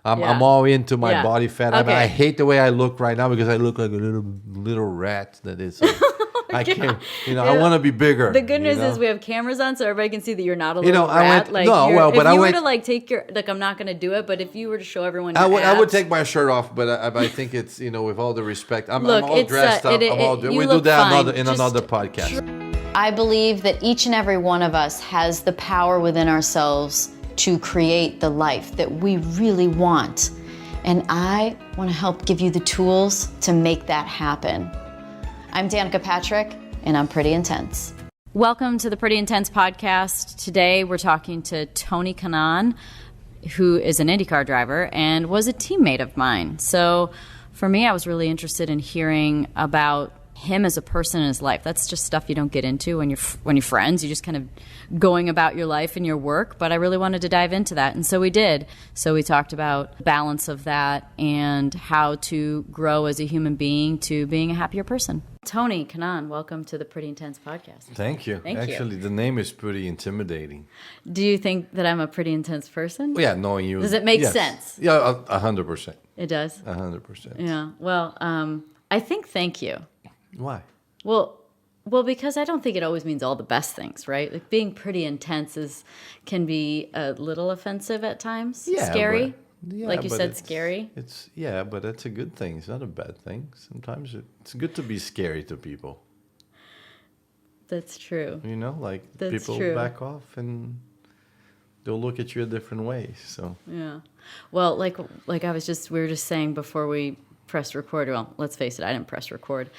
I'm all into my body fat. Okay. I mean, I hate the way I look right now because I look like a little rat that is. I can't. I want to be bigger. The good news is we have cameras on, so everybody can see that you're not a little rat. If you were to like take your I'm not going to do it, but if you were to show everyone, your I would abs, take my shirt off, but I think it's with all the respect, I'm Look, all dressed up. We do that in another podcast. I believe that each and every one of us has the power within ourselves to create the life that we really want. And I want to help give you the tools to make that happen. I'm Danica Patrick, and I'm pretty intense. Welcome to the Pretty Intense podcast. Today we're talking to Tony Kanaan, who is an IndyCar driver and was a teammate of mine. So for me, I was really interested in hearing about him as a person in his life. That's just stuff you don't get into when you're friends. You're just kind of going about your life and your work. But I really wanted to dive into that, and so we did. So we talked about balance of that and how to grow as a human being to being a happier person. Tony Kanaan, welcome to the Pretty Intense podcast. Thank you. Actually, the name is pretty intimidating. Do you think that I'm a pretty intense person? Well, yeah, knowing you. Does it make sense? Yeah, 100%. It does? 100%. Yeah. Well, I think thank you. Why? Well, because I don't think it always means all the best things, right? Like being pretty intense can be a little offensive at times. Yeah, scary. Yeah, like you said, scary. But that's a good thing. It's not a bad thing. Sometimes it's good to be scary to people. That's true. That's people true. Back off and they'll look at you a different way. So yeah. Well, like we were just saying before we pressed record. Well, let's face it, I didn't press record.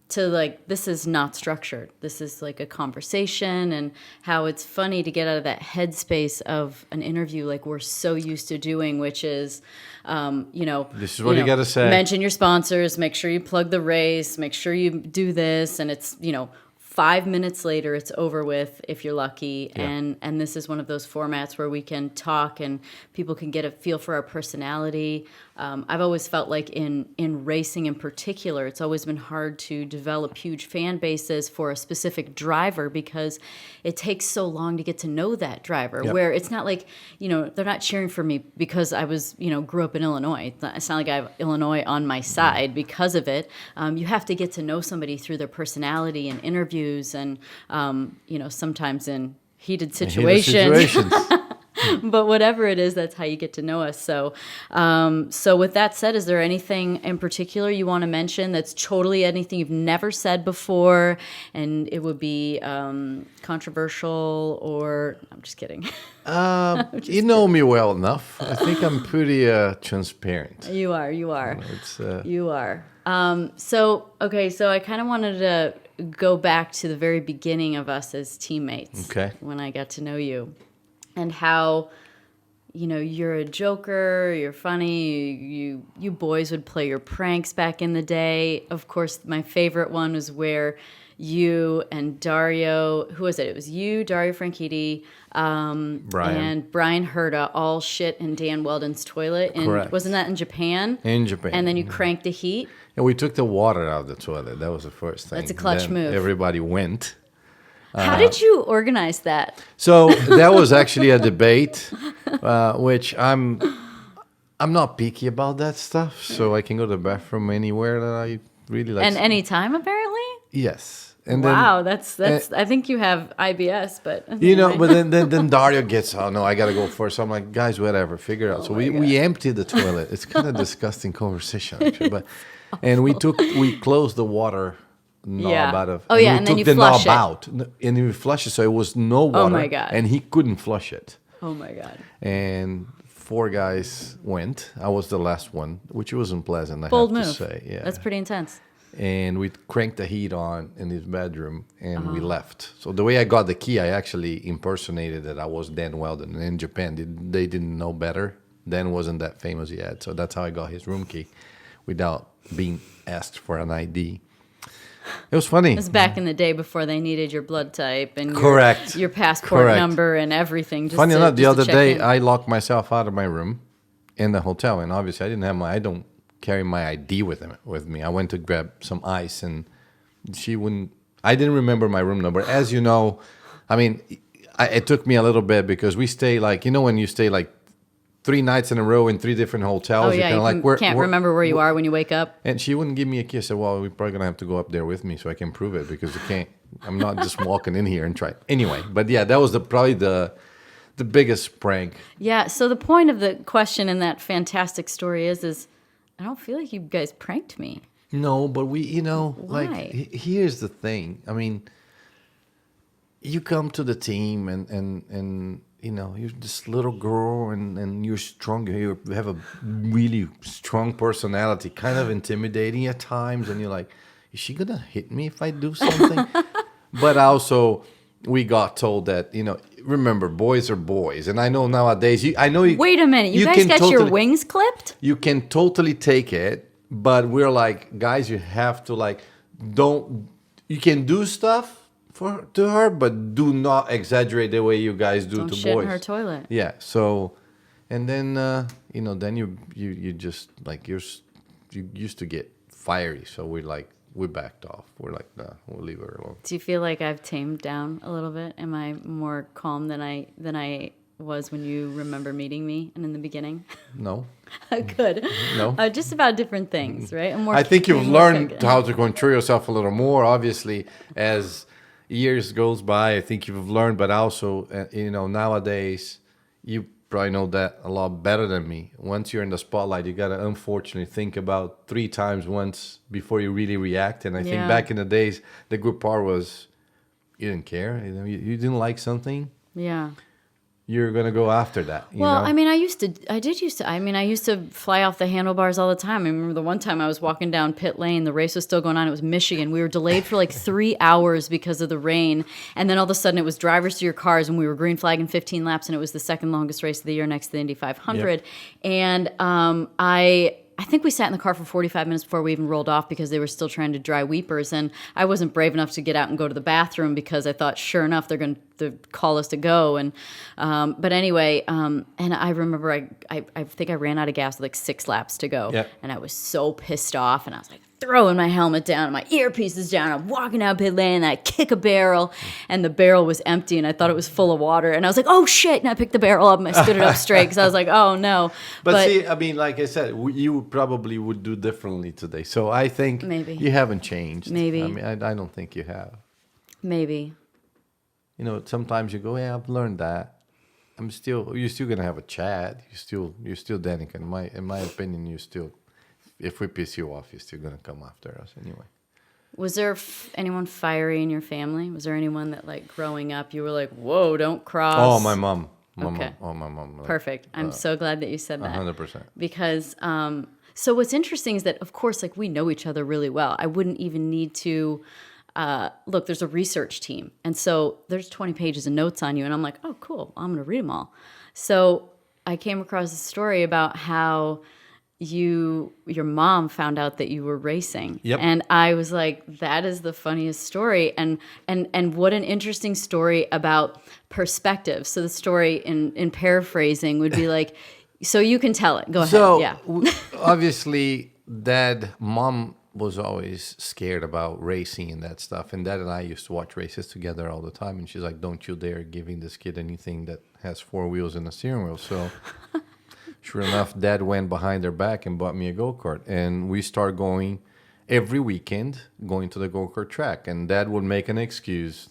This is not structured. This is like a conversation, and how it's funny to get out of that headspace of an interview like we're so used to doing, which is, this is what you got to say. Mention your sponsors, make sure you plug the race, make sure you do this, and it's, 5 minutes later, it's over with if you're lucky. Yeah. And this is one of those formats where we can talk and people can get a feel for our personality. I've always felt like in racing in particular, it's always been hard to develop huge fan bases for a specific driver because it takes so long to get to know that driver. Yep. Where it's not like, they're not cheering for me because I was, grew up in Illinois. It's not like I have Illinois on my side because of it. You have to get to know somebody through their personality and interviews and, sometimes in heated situations. But whatever it is, that's how you get to know us. So with that said, is there anything in particular you want to mention that's totally anything you've never said before and it would be controversial or... I'm just kidding. You know me well enough. I think I'm pretty transparent. You are. You are. So I kind of wanted to go back to the very beginning of us as teammates. Okay. When I got to know you. And how, you're a joker, you're funny, you boys would play your pranks back in the day. Of course, my favorite one was where you and Dario, who was it? It was you, Dario Franchitti, and Brian Herta all shit in Dan Weldon's toilet. And correct. Wasn't that in Japan? In Japan. And then you cranked the heat? And we took the water out of the toilet. That was the first thing. That's a clutch move. Everybody went. How did you organize that? So that was actually a debate, which I'm not picky about that stuff. So I can go to the bathroom anywhere that I really like. And anytime, apparently? Yes. And wow, that's. I think you have IBS, but but then Dario gets, oh no, I gotta go first. So I'm like, guys, whatever, figure it out. So we emptied the toilet. It's kind of disgusting conversation, actually, and we closed the water knob out of. And then you flush it out, and we flushed it, so it was no water. Oh my God. And he couldn't flush it. Oh my God. And 4 guys went. I was the last one, which wasn't pleasant. Bold I have move. to say, yeah, that's pretty intense. And we cranked the heat on in his bedroom, and we left. So the way I got the key, I actually impersonated that I was Dan Weldon. And in Japan, they didn't know better. Dan wasn't that famous yet, so that's how I got his room key, without being asked for an ID. It was funny. It was back in the day before they needed your blood type and your passport number and everything. Funny enough, the other day I locked myself out of my room in the hotel, and obviously I don't carry my ID with me. I went to grab some ice, and I didn't remember my room number. As you know, I mean, it took me a little bit because we stay when you stay 3 nights in a row in 3 different hotels. Oh, yeah, You're you kinda like, can't remember where you are when you wake up. And she wouldn't give me a key. I said, well, we're probably going to have to go up there with me so I can prove it because you can't. I'm not just walking in here and try. Anyway, but yeah, that was probably the biggest prank. Yeah, so the point of the question in that fantastic story is I don't feel like you guys pranked me. No, but we, Why? like, here's the thing. I mean, you come to the team and you're this little girl and you're strong. You have a really strong personality, kind of intimidating at times. And you're like, is she going to hit me if I do something? But also, we got told that, remember, boys are boys. And I know nowadays, Wait a minute, you guys got your wings clipped? You can totally take it, but we're like, guys, you have to you can do stuff to her, but do not exaggerate the way you guys do Don't to shit boys. in her toilet. Yeah, so, and then, then you just, like, you used to get fiery. So we backed off. We're like, nah, we'll leave her alone. Do you feel like I've tamed down a little bit? Am I more calm than I was when you remember meeting me and in the beginning? No. Good. No. Just about different things, right? I think you've learned how to control yourself a little more, obviously, as years goes by. I think you've learned, but also, nowadays, you probably know that a lot better than me. Once you're in the spotlight, you got to unfortunately think about 3 times once before you really react. And I think back in the days, the good part was you didn't care. You didn't like something. Yeah. You're going to go after that. Well, I mean, I used to fly off the handlebars all the time. I remember the one time I was walking down pit lane, the race was still going on. It was Michigan. We were delayed for like 3 hours because of the rain. And then all of a sudden it was drivers to your cars and we were green flagging 15 laps and it was the second longest race of the year next to the Indy 500. Yep. And I think we sat in the car for 45 minutes before we even rolled off because they were still trying to dry weepers. And I wasn't brave enough to get out and go to the bathroom because I thought, sure enough, they're going to call us to go. And but anyway, and I remember I think I ran out of gas with like 6 laps to go. Yep. And I was so pissed off. And I was like, throwing my helmet down and my earpieces down. I'm walking out pit lane and I kick a barrel and the barrel was empty and I thought it was full of water. And I was like, oh shit. And I picked the barrel up and I stood it up straight because I was like, oh no. But see, I mean, like I said, you probably would do differently today. So I think maybe you haven't changed. Maybe. I mean, I don't think you have. Maybe. Sometimes you go, yeah, I've learned that. You're still going to have a chat. You're still Danica. In my opinion, if we piss you off, you're still going to come after us anyway. Was there anyone fiery in your family? Was there anyone that, like, growing up, you were like, whoa, don't cross? Oh, my mom. My okay. Mom. Oh, my mom. Perfect. I'm so glad that you said that. 100%. Because, so what's interesting is that, of course, like, we know each other really well. I wouldn't even need to, look, there's a research team. And so there's 20 pages of notes on you. And I'm like, oh, cool. I'm going to read them all. So I came across a story about how your mom found out that you were racing. Yep. And I was like, that is the funniest story. And what an interesting story about perspective. So the story in paraphrasing would be like, so you can tell it. Go ahead. So yeah. Obviously mom was always scared about racing and that stuff. And Dad and I used to watch races together all the time. And she's like, don't you dare giving this kid anything that has 4 wheels and a steering wheel. So sure enough, Dad went behind her back and bought me a go-kart. And we start going every weekend, going to the go-kart track. And Dad would make an excuse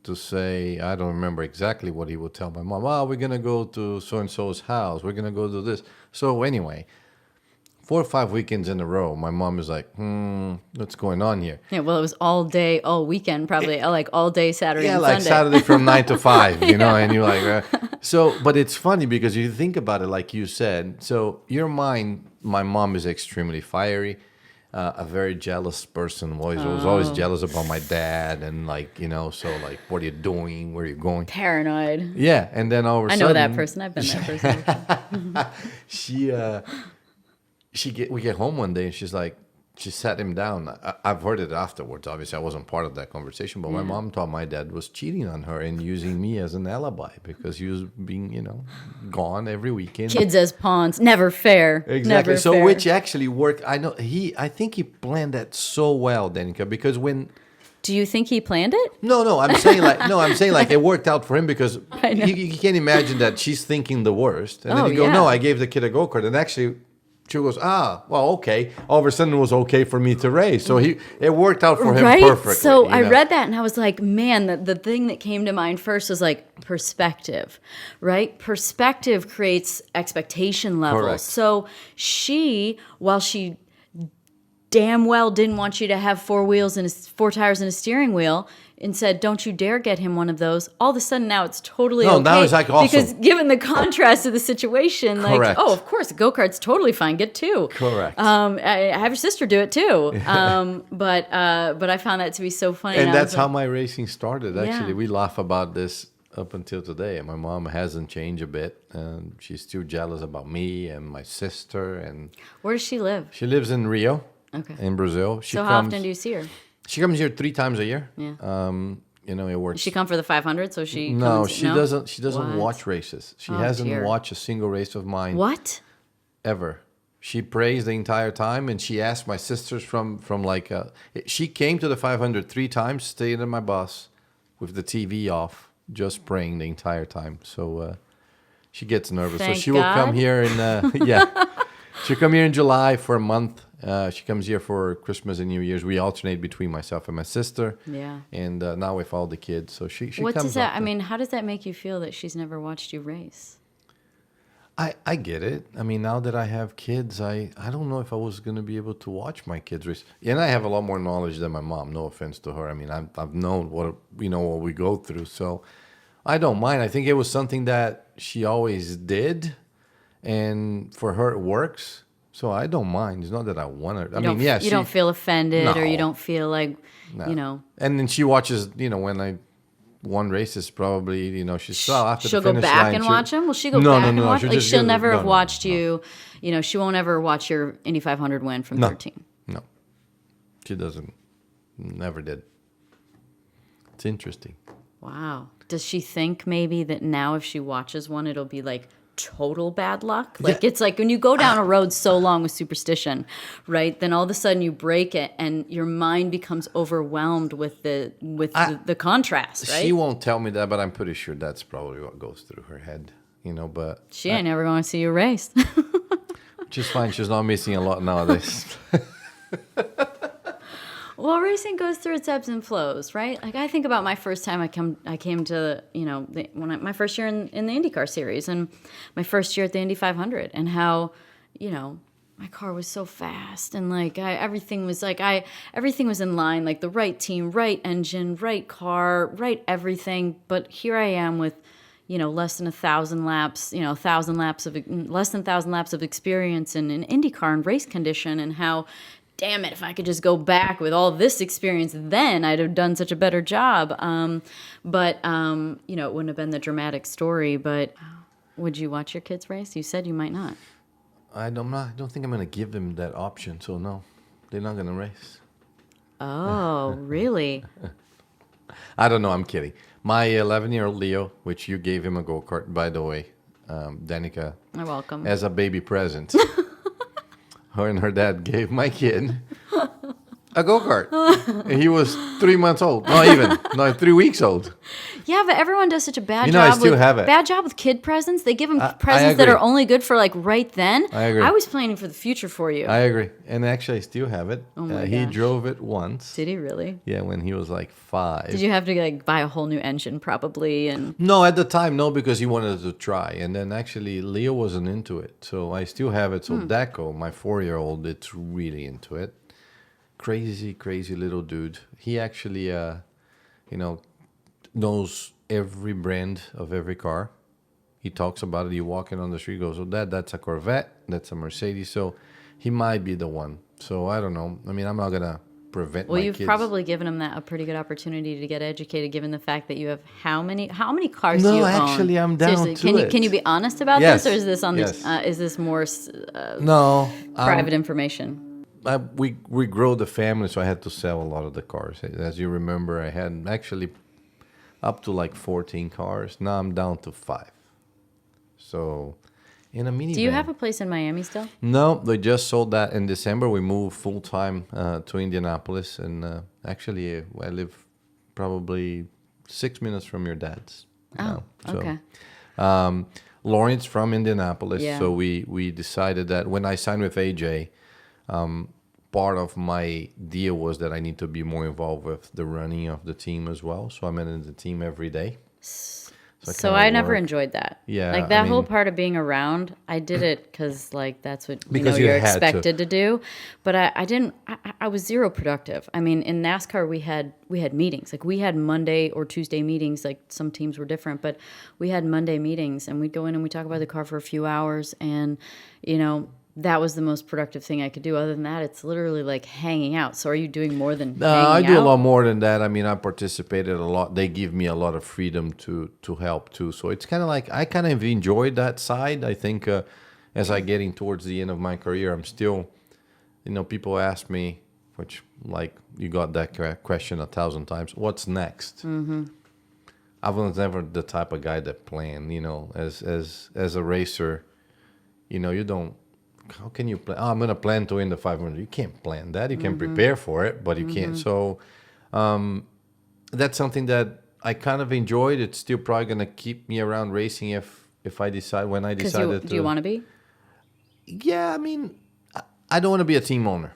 to say, I don't remember exactly what he would tell my mom. Oh, we're going to go to so-and-so's house. We're going to go do this. So anyway, 4 or 5 weekends in a row, my mom is like, what's going on here? Yeah, well, it was all day, all weekend, probably, like all day Saturday and like Sunday. Saturday from 9 to 5, you know, and you're like, so, but it's funny because you think about it like you said. So your mind, my mom is extremely fiery, a very jealous person. Was always jealous about my dad and like, so like, what are you doing? Where are you going? Paranoid. Yeah, and then all of a sudden. I know that person. I've been that person. We get home one day and she's like, she sat him down. I've heard it afterwards. Obviously, I wasn't part of that conversation, but my mom thought my dad was cheating on her and using me as an alibi because he was being, gone every weekend. Kids as pawns, never fair. Exactly. Never so fair. which actually worked. I think he planned that so well, Danica, because when Do you think he planned it? No, I'm saying like it worked out for him because you can't imagine that she's thinking the worst. And then you go, no, I gave the kid a go-kart. And actually, she goes, well, okay. All of a sudden, it was okay for me to race. So it worked out for him perfectly. So I read that and I was like, man, the thing that came to mind first was like perspective, right? Perspective creates expectation levels. Correct. So while she damn well didn't want you to have 4 tires and a steering wheel, and said, don't you dare get him one of those. All of a sudden now it's totally okay. Now it's like awesome. Because given the contrast of the situation, Correct. like, oh, of course, a go-kart's totally fine. Get 2. Correct. I have your sister do it too. But I found that to be so funny. And that's how my racing started. Actually, Yeah. we laugh about this up until today. My mom hasn't changed a bit. And she's still jealous about me and my sister. And Where does she live? she lives in Rio, in Brazil. So how often do you see her? She comes here 3 times a year. Yeah. It works. Does she come for the 500? So she No, comes, she doesn't. She doesn't What? watch races. She hasn't dear. watched a single race of mine What? ever. She prays the entire time, and she asked my sisters from like she came to the 500 3 times, stayed in my bus with the TV off, just praying the entire time. So she gets nervous. Thank so she will come God. here in she'll come here in July for a month. She comes here for Christmas and New Year's. We alternate between myself and my sister. Yeah. And now with all the kids, so she What comes. does that? up I to- mean, how does that make you feel that she's never watched you race? I get it. I mean, now that I have kids, I don't know if I was going to be able to watch my kids race. And I have a lot more knowledge than my mom. No offense to her. I mean, I've known what we go through, so I don't mind. I think it was something that she always did, and for her it works. So I don't mind. It's not that I want her. You don't feel offended, or you No. don't feel like, And then she watches. When I won races, probably she saw after she'll the go finish back line, and she'll- watch them. Will she go No, back and watch? she'll Like just she'll give it- never no, have no, watched no. you. She won't ever watch your Indy 500 win from 13. No, she doesn't. Never did. It's interesting. Wow. Does she think maybe that now if she watches one, it'll be like total bad luck? Like it's like when you go down a road so long with superstition, right? Then all of a sudden you break it and your mind becomes overwhelmed with the contrast, right? She won't tell me that, but I'm pretty sure that's probably what goes through her head. But She ain't never going to see you race. just fine. She's not missing a lot nowadays. Well, racing goes through its ebbs and flows, right? Like I think about my first time I came to my first year in the IndyCar series and my first year at the Indy 500 and how my car was so fast and like everything was in line, like the right team, right engine, right car, right everything. But here I am with less than 1,000 laps, less than 1,000 laps of experience in an IndyCar and race condition, and how, damn it, if I could just go back with all this experience, then I'd have done such a better job. But it wouldn't have been the dramatic story. But would you watch your kids race? You said you might not. I don't think I'm going to give them that option. So no, they're not going to race. Oh, really? I don't know. I'm kidding. My 11-year-old Leo, which you gave him a go-kart, by the way, Danica, You're welcome. as a baby present. Her and her dad gave my kid a go-kart. And he was 3 months old. Not even. No, 3 weeks old. Yeah, but everyone does such a bad I job. still have it. Bad job with kid presents. They give them I presents that agree. are only good for like right then. I agree. I was planning for the future for you. I agree. And actually, I still have it. Oh my he gosh. drove it once. Did he really? Yeah, when he was like 5. Did you have to like buy a whole new engine probably? And No, at the time, no, because he wanted to try. And then actually, Leo wasn't into it. So I still have it. So Deco, my 4-year-old, it's really into it. Crazy, crazy little dude. He actually, knows every brand of every car. He talks about it. You walk in on the street, goes, "Oh, that's a Corvette. That's a Mercedes." So he might be the one. So I don't know. I mean, I'm not gonna prevent. well, my you've kids. probably given him a pretty good opportunity to get educated, given the fact that you have how many cars do you No, own? actually, I'm down Seriously, to it. Can you be honest about Yes, this, or is this on yes. is this more No, private information? we grow the family, so I had to sell a lot of the cars. As you remember, I had actually up to like 14 cars. Now I'm down to 5. So, In a minivan. Do you have a place in Miami still? No, they just sold that in December. We moved full-time to Indianapolis. And actually, I live probably 6 minutes from your dad's. Oh, okay. Lawrence from Indianapolis. Yeah. So we decided that when I signed with AJ, part of my deal was that I need to be more involved with the running of the team as well. So I'm in the team every day. So I never enjoyed that. Yeah, like that I whole mean- part of being around, I did it because like that's what Because you you're had to. expected to do. But I didn't. I was zero productive. I mean, in NASCAR we had meetings. Like we had Monday or Tuesday meetings. Like some teams were different, but we had Monday meetings, and we'd go in and we talk about the car for a few hours, and that was the most productive thing I could do. Other than that, it's literally like hanging out. So are you doing more than hanging out? I do a lot more than that. I mean, I participated a lot. They give me a lot of freedom to help too. So it's kind of like I kind of enjoyed that side. I think as I getting towards the end of my career, I'm still, people ask me, which like you got that question 1,000 times, what's next? Mm-hmm. I was never the type of guy that planned, as a racer, you don't. How can you plan? Oh, I'm going to plan to win the 500. You can't plan that. You can prepare for it, but you can't. So that's something that I kind of enjoyed. It's still probably going to keep me around racing if I decide when I decided to. Do you want to be? Yeah, I mean, I don't want to be a team owner.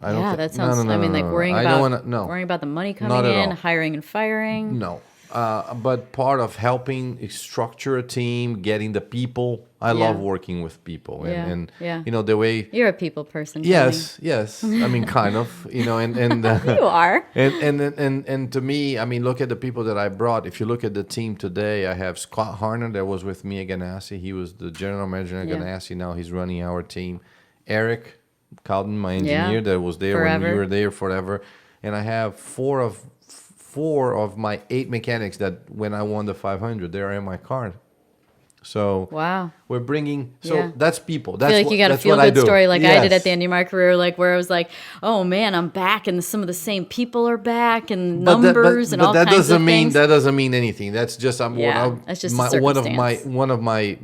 That sounds. No, I mean, like worrying about the money coming Not at in, all. hiring and firing. No. But part of helping structure a team, getting the people, I love working with people. And the way... You're a people person. Yes. I mean, kind of, and You are. And to me, I mean, look at the people that I brought. If you look at the team today, I have Scott Harner that was with me at Ganassi. He was the general manager at Ganassi. Now he's running our team. Eric Cowden, my engineer, that was there Forever. when you were there forever. And I have four of my 8 mechanics that when I won the 500, they're in my car. So wow, we're bringing. So that's people. That's I feel like you got a feel good story like I did at the end of my career, like where I was like, oh man, I'm back, and some of the same people are back, and numbers and all kinds of things. That doesn't mean anything. That's just that's just a circumstance. one of my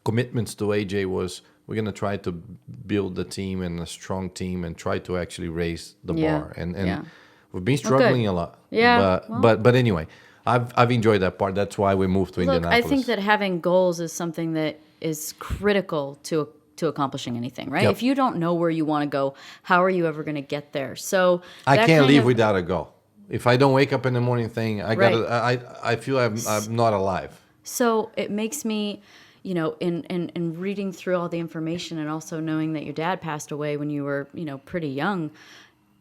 commitments to AJ was we're gonna try to build the team and a strong team and try to actually raise the bar and. We've been struggling a lot. Yeah. But anyway, I've enjoyed that part. That's why we moved to Indianapolis. I think that having goals is something that is critical to accomplishing anything, right? Yep. If you don't know where you want to go, how are you ever going to get there? So I can't leave without a goal. If I don't wake up in the morning thing, I feel I'm not alive. So it makes me, in reading through all the information and also knowing that your dad passed away when you were, pretty young,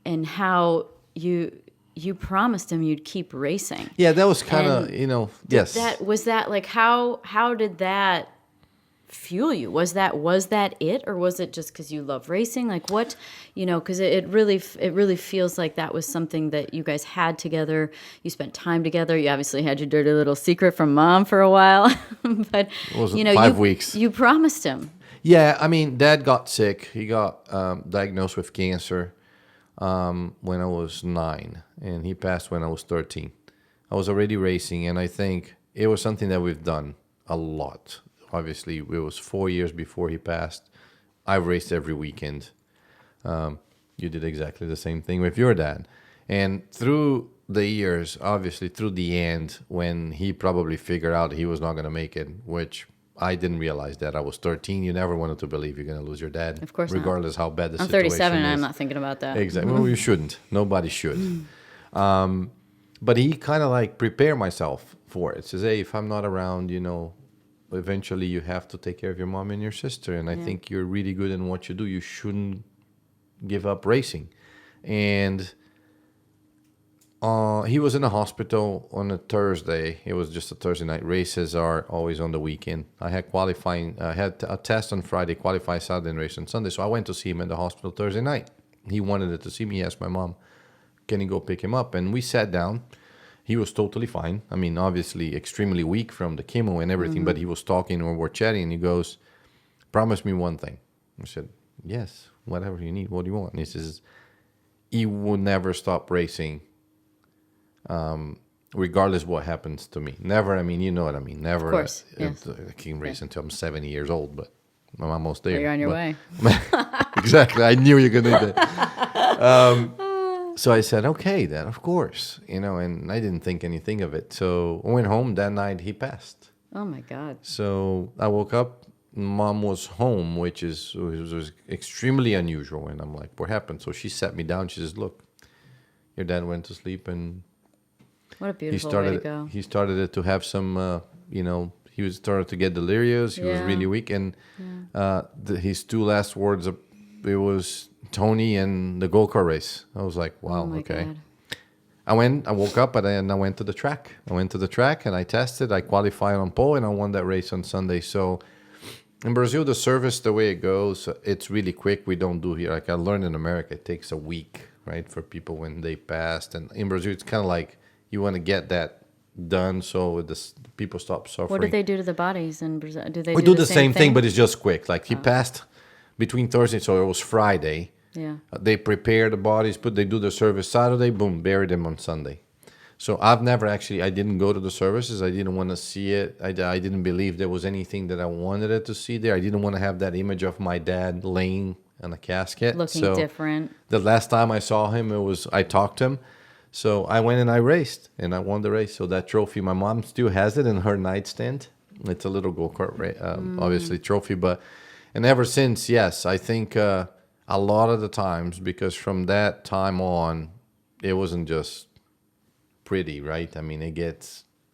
and how you promised him you'd keep racing. Yeah, that was kind of, yes. Was that like how did that fuel you? Was that it, or was it just because you love racing? Like what, because it really feels like that was something that you guys had together. You spent time together. You obviously had your dirty little secret from mom for a while, but it was 5 weeks. You promised him. Yeah, I mean, Dad got sick. He got diagnosed with cancer. When I was 9, and he passed when I was 13. I was already racing, and I think it was something that we've done a lot. Obviously, it was 4 years before he passed. I raced every weekend. You did exactly the same thing with your dad. And through the years, obviously, through the end, when he probably figured out he was not going to make it, which I didn't realize that. I was 13. You never wanted to believe you're going to lose your dad. Of course regardless not. how bad the I'm situation 37 and is. I'm not thinking about that. Exactly. Well, you shouldn't. Nobody should. But he kind of like prepared myself for it. Says, hey, if I'm not around, eventually you have to take care of your mom and your sister. And I think you're really good in what you do. You shouldn't give up racing. And he was in the hospital on a Thursday. It was just a Thursday night. Races are always on the weekend. I had qualifying. I had a test on Friday, qualify Saturday, and race on Sunday. So I went to see him in the hospital Thursday night. He wanted to see me. He asked my mom, can he go pick him up? And we sat down. He was totally fine. I mean, obviously extremely weak from the chemo and everything, but he was talking or we're chatting, and he goes, promise me one thing. I said, yes, whatever you need. What do you want? And he says, he will never stop racing regardless what happens to me. Never, I mean, you know what I mean. Never. Of course, yes. I can race until I'm 70 years old, but I'm almost there. Well, you're on your way. Exactly. I knew you were going to do that. So I said, okay, then, of course. And I didn't think anything of it. So I went home that night. He passed. Oh, my God. So I woke up. Mom was home, which was extremely unusual. And I'm like, what happened? So she sat me down. She says, look, your dad went to sleep and what a beautiful way to go. He started to have some, he started to get delirious. He was really weak. And his two last words, it was Tony and the go-kart race. I was like, wow, okay. God. I woke up and I went to the track. I went to the track and I tested. I qualified on pole and I won that race on Sunday. So in Brazil, the service, the way it goes, it's really quick. We don't do here. Like I learned in America, it takes a week, right, for people when they passed. And in Brazil, it's kind of like you want to get that done so people stop suffering. What did they do to the bodies in Brazil? We do the same thing, but it's just quick. Like he passed between Thursday, so it was Friday. Yeah. They prepare the bodies, they do the service Saturday, boom, bury them on Sunday. So I've never I didn't go to the services. I didn't want to see it. I didn't believe there was anything that I wanted it to see there. I didn't want to have that image of my dad laying in a casket. Looking different. The last time I saw him, I talked to him. So I went and I raced, and I won the race. So that trophy, my mom still has it in her nightstand. It's a little go-kart, obviously, trophy. And ever since, yes, I think a lot of the times, because from that time on, it wasn't just pretty, right? I mean,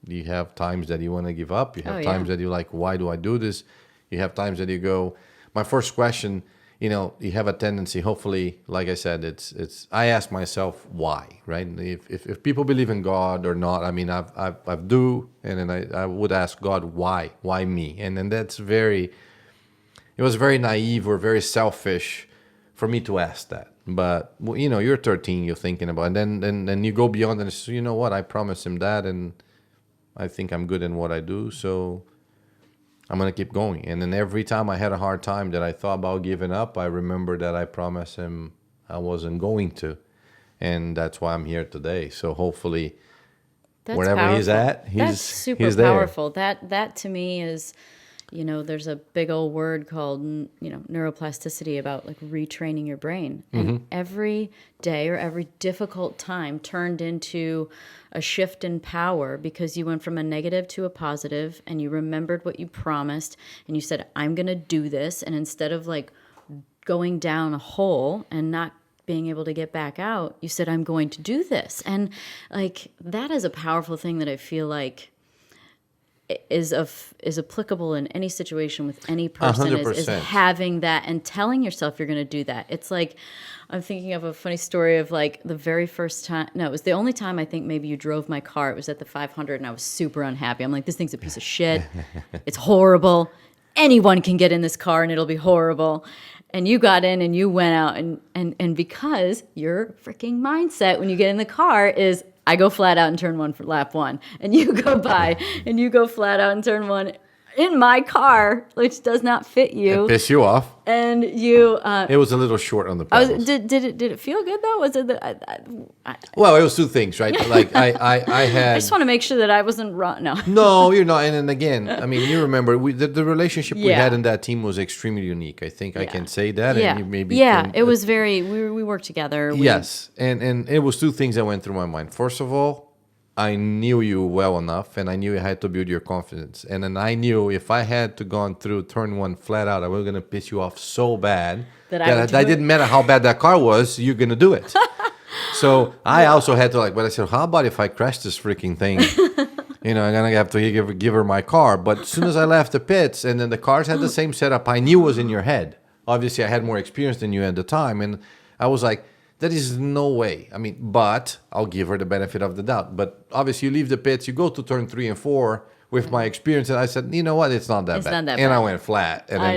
you have times that you want to give up. You have times that you're like, why do I do this? You have times that you go, my first question, you have a tendency, hopefully, like I said, I ask myself why, right? If people believe in God or not, I mean, I do, and then I would ask God, why me? And then it was very naive or very selfish for me to ask that. But, you're 13, you're thinking about it. And then you go beyond and say, you know what, I promised him that, and I think I'm good in what I do, so I'm going to keep going. And then every time I had a hard time that I thought about giving up, I remember that I promised him I wasn't going to. And that's why I'm here today. So hopefully, wherever powerful. He's at, that's super powerful. That to me is... there's a big old word called, neuroplasticity about like retraining your brain. And every day or every difficult time turned into a shift in power because you went from a negative to a positive and you remembered what you promised and you said, I'm going to do this. And instead of like going down a hole and not being able to get back out, you said, I'm going to do this. And like, that is a powerful thing that I feel like is applicable in any situation with any person is having that and telling yourself you're going to do that. It's like, I'm thinking of a funny story of like the very first time, no, it was the only time I think maybe you drove my car. It was at the 500 and I was super unhappy. I'm like, this thing's a piece of shit. It's horrible. Anyone can get in this car and it'll be horrible. And you got in and you went out and because your freaking mindset when you get in the car is, I go flat out and turn one for lap one. And you go by and you go flat out and turn one in my car, which does not fit you. It pissed you off. And you... it was a little short on the pedals. Did it feel good, though? Was it... Well, it was two things, right? Like, I had... I just want to make sure that I wasn't wrong. No. No, you're not. And then again, I mean, you remember, the relationship we had in that team was extremely unique. I think I can say that. Yeah. And you maybe it was very... We worked together. Yes. And it was two things that went through my mind. First of all, I knew you well enough, and I knew you had to build your confidence. And then I knew if I had to go through turn one flat out, I was going to piss you off so bad that I didn't matter how bad that car was, you're going to do it. So I also had to but I said, how about if I crash this freaking thing? I'm going to have to give her my car. But as soon as I left the pits, and then the cars had the same setup, I knew it was in your head. Obviously, I had more experience than you at the time. And I was like, there is no way. I mean, but I'll give her the benefit of the doubt. But obviously, you leave the pits, you go to turn 3 and 4 with my experience, and I said, you know what? It's not that bad. And I went flat. And I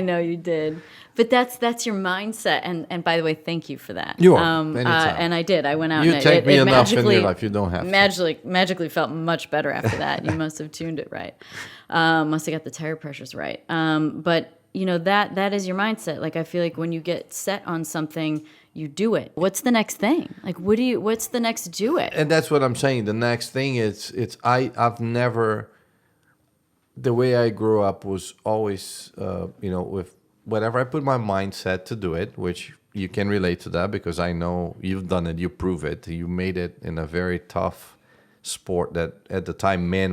know you did. But that's your mindset. And by the way, thank you for that. You are. Anytime. And I did. I went out. You take me enough in your life. You don't have to. Magically felt much better after that. You must have tuned it right. Must have got the tire pressures right. But that is your mindset. Like, I feel like when you get set on something, you do it. What's the next thing? Like, what's the next do it? And that's what I'm saying. The next thing is I've never, the way I grew up was always, with whatever I put my mindset to do it, which you can relate to that because I know you've done it, you prove it. You made it in a very tough sport that at the time it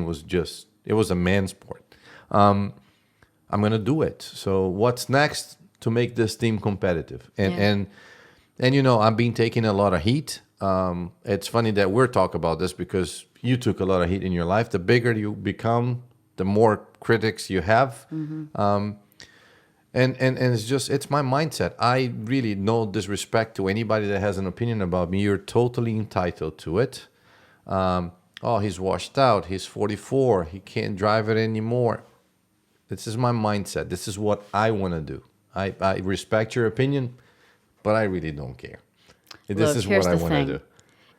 was a man sport. I'm going to do it. So what's next to make this team competitive? And I've been taking a lot of heat. It's funny that we're talking about this because you took a lot of heat in your life. The bigger you become, the more critics you have. Mm-hmm. And it's my mindset. I really no disrespect to anybody that has an opinion about me. You're totally entitled to it. He's washed out. He's 44. He can't drive it anymore. This is my mindset. This is what I want to do. I respect your opinion, but I really don't care. This is what I want to do.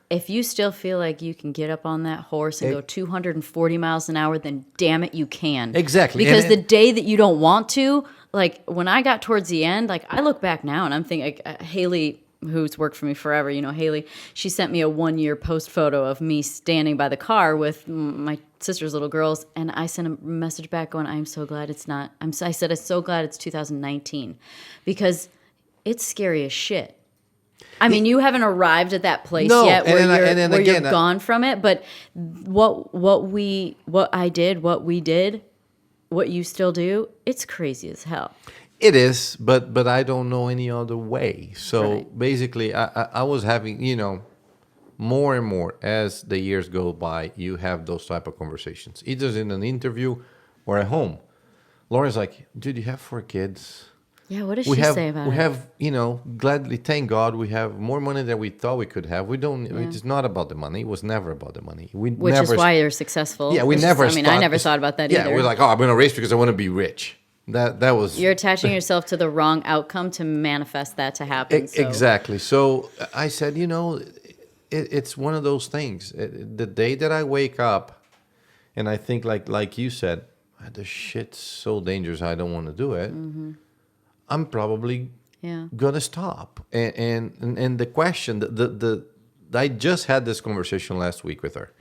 If you still feel like you can get up on that horse and go 240 miles an hour, then damn it, you can. Exactly. Because the day that you don't want to, like when I got towards the end, like I look back now and I'm thinking, Haley, who's worked for me forever, Haley, she sent me a 1-year post photo of me standing by the car with my sister's little girls, and I sent a message back going, I'm so glad it's not, I'm so glad it's 2019, because it's scary as shit. I mean, you haven't arrived at that place yet where you're gone from it, but what we did, what you still do, it's crazy as hell. It is, but I don't know any other way. So basically, I was having, more and more as the years go by, you have those type of conversations, either in an interview or at home. Lauren's like, dude, you have 4 kids. Yeah, what does she say about it? We have, gladly, thank God, we have more money than we thought we could have. We don't, It's not about the money. It was never about the money. Which is why you're successful. Yeah, I never thought about that either. Yeah, we're like, I'm going to race because I want to be rich. That was... You're attaching yourself to the wrong outcome to manifest that to happen. Exactly. So I said, it's one of those things. The day that I wake up and I think like you said, the shit's so dangerous, I don't want to do it. Mm-hmm. I'm probably gonna stop. And the question, I just had this conversation last week with her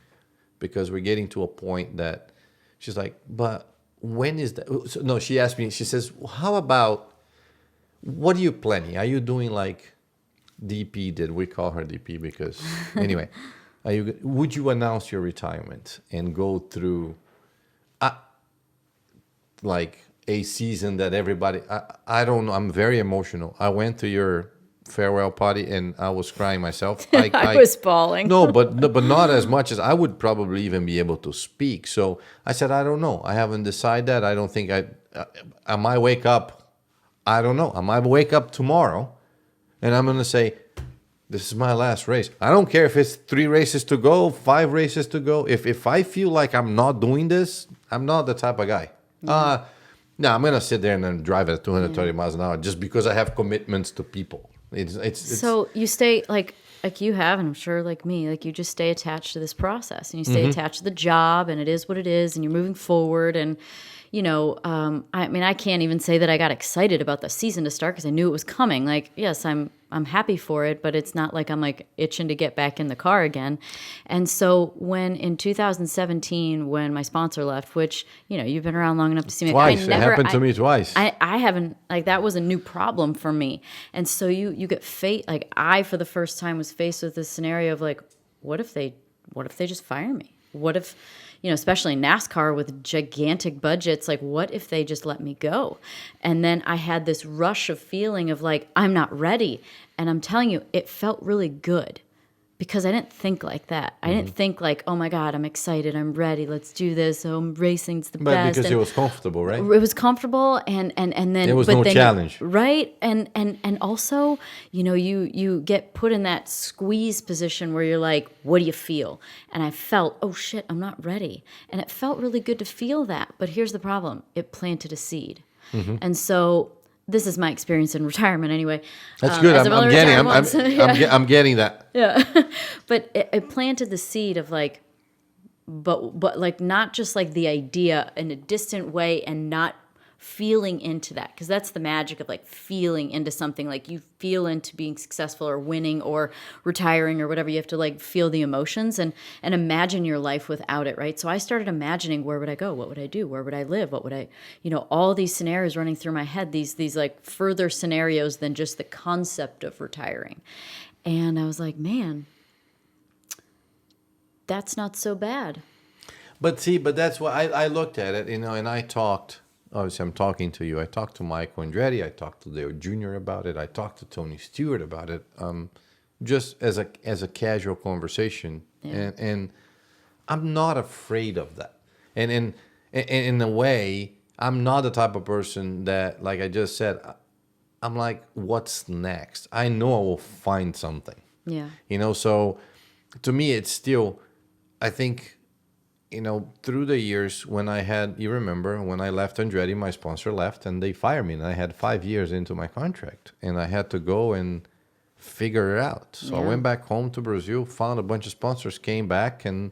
because we're getting to a point that she's like, but when is that? So, no, she asked me, she says, well, how about, what are you planning? Are you doing like DP did? We call her DP because, anyway, would you announce your retirement and go through like a season that everybody, I don't know, I'm very emotional. I went to your farewell party and I was crying myself. I was bawling. No, but not as much as I would probably even be able to speak. So I said, I don't know. I haven't decided that. I don't think I might wake up. I don't know. I might wake up tomorrow and I'm going to say, this is my last race. I don't care if it's 3 races to go, 5 races to go. If I feel like I'm not doing this, I'm not the type of guy. No, I'm going to sit there and then drive at 230 miles an hour just because I have commitments to people. It's so you stay like you have, and I'm sure like me, like you just stay attached to this process and you stay attached to the job, and it is what it is, and you're moving forward. And I mean, I can't even say that I got excited about the season to start because I knew it was coming. Like, yes, I'm happy for it, but it's not like I'm like itching to get back in the car again. And so when in 2017, when my sponsor left, which, you've been around long enough to see me. Twice. It happened to me twice. I haven't, like, that was a new problem for me. And so you get I, for the first time, was faced with this scenario of like, what if they just fire me? What if, especially NASCAR with gigantic budgets, like what if they just let me go? And then I had this rush of feeling of like, I'm not ready. And I'm telling you, it felt really good because I didn't think like that. I didn't think like, oh my God, I'm excited, I'm ready, let's do this. Oh, racing's the best. But because it was comfortable, right? It was comfortable, and then there was no challenge, right? And also, you get put in that squeeze position where you're like, what do you feel? And I felt, oh shit, I'm not ready, and it felt really good to feel that. But here's the problem: it planted a seed, and so. This is my experience in retirement anyway. That's good. I'm getting that. Yeah. But it planted the seed of like, but like not just like the idea in a distant way and not feeling into that, because that's the magic of like feeling into something. Like you feel into being successful or winning or retiring or whatever. You have to like feel the emotions and imagine your life without it, right? So I started imagining, where would I go? What would I do? Where would I live? What would I, all these scenarios running through my head, these like further scenarios than just the concept of retiring. And I was like, man, that's not so bad. But that's why I looked at it, and I talked. Obviously, I'm talking to you. I talked to Michael Andretti. I talked to Leo Jr. about it. I talked to Tony Stewart about it, just as a casual conversation. Yeah. And I'm not afraid of that. And in a way, I'm not the type of person that, like I just said, I'm like, what's next? I know I will find something. Yeah. So to me, it's still, I think, through the years when I had, you remember, when I left Andretti, my sponsor left and they fired me, and I had 5 years into my contract and I had to go and figure it out. So I went back home to Brazil, found a bunch of sponsors, came back, and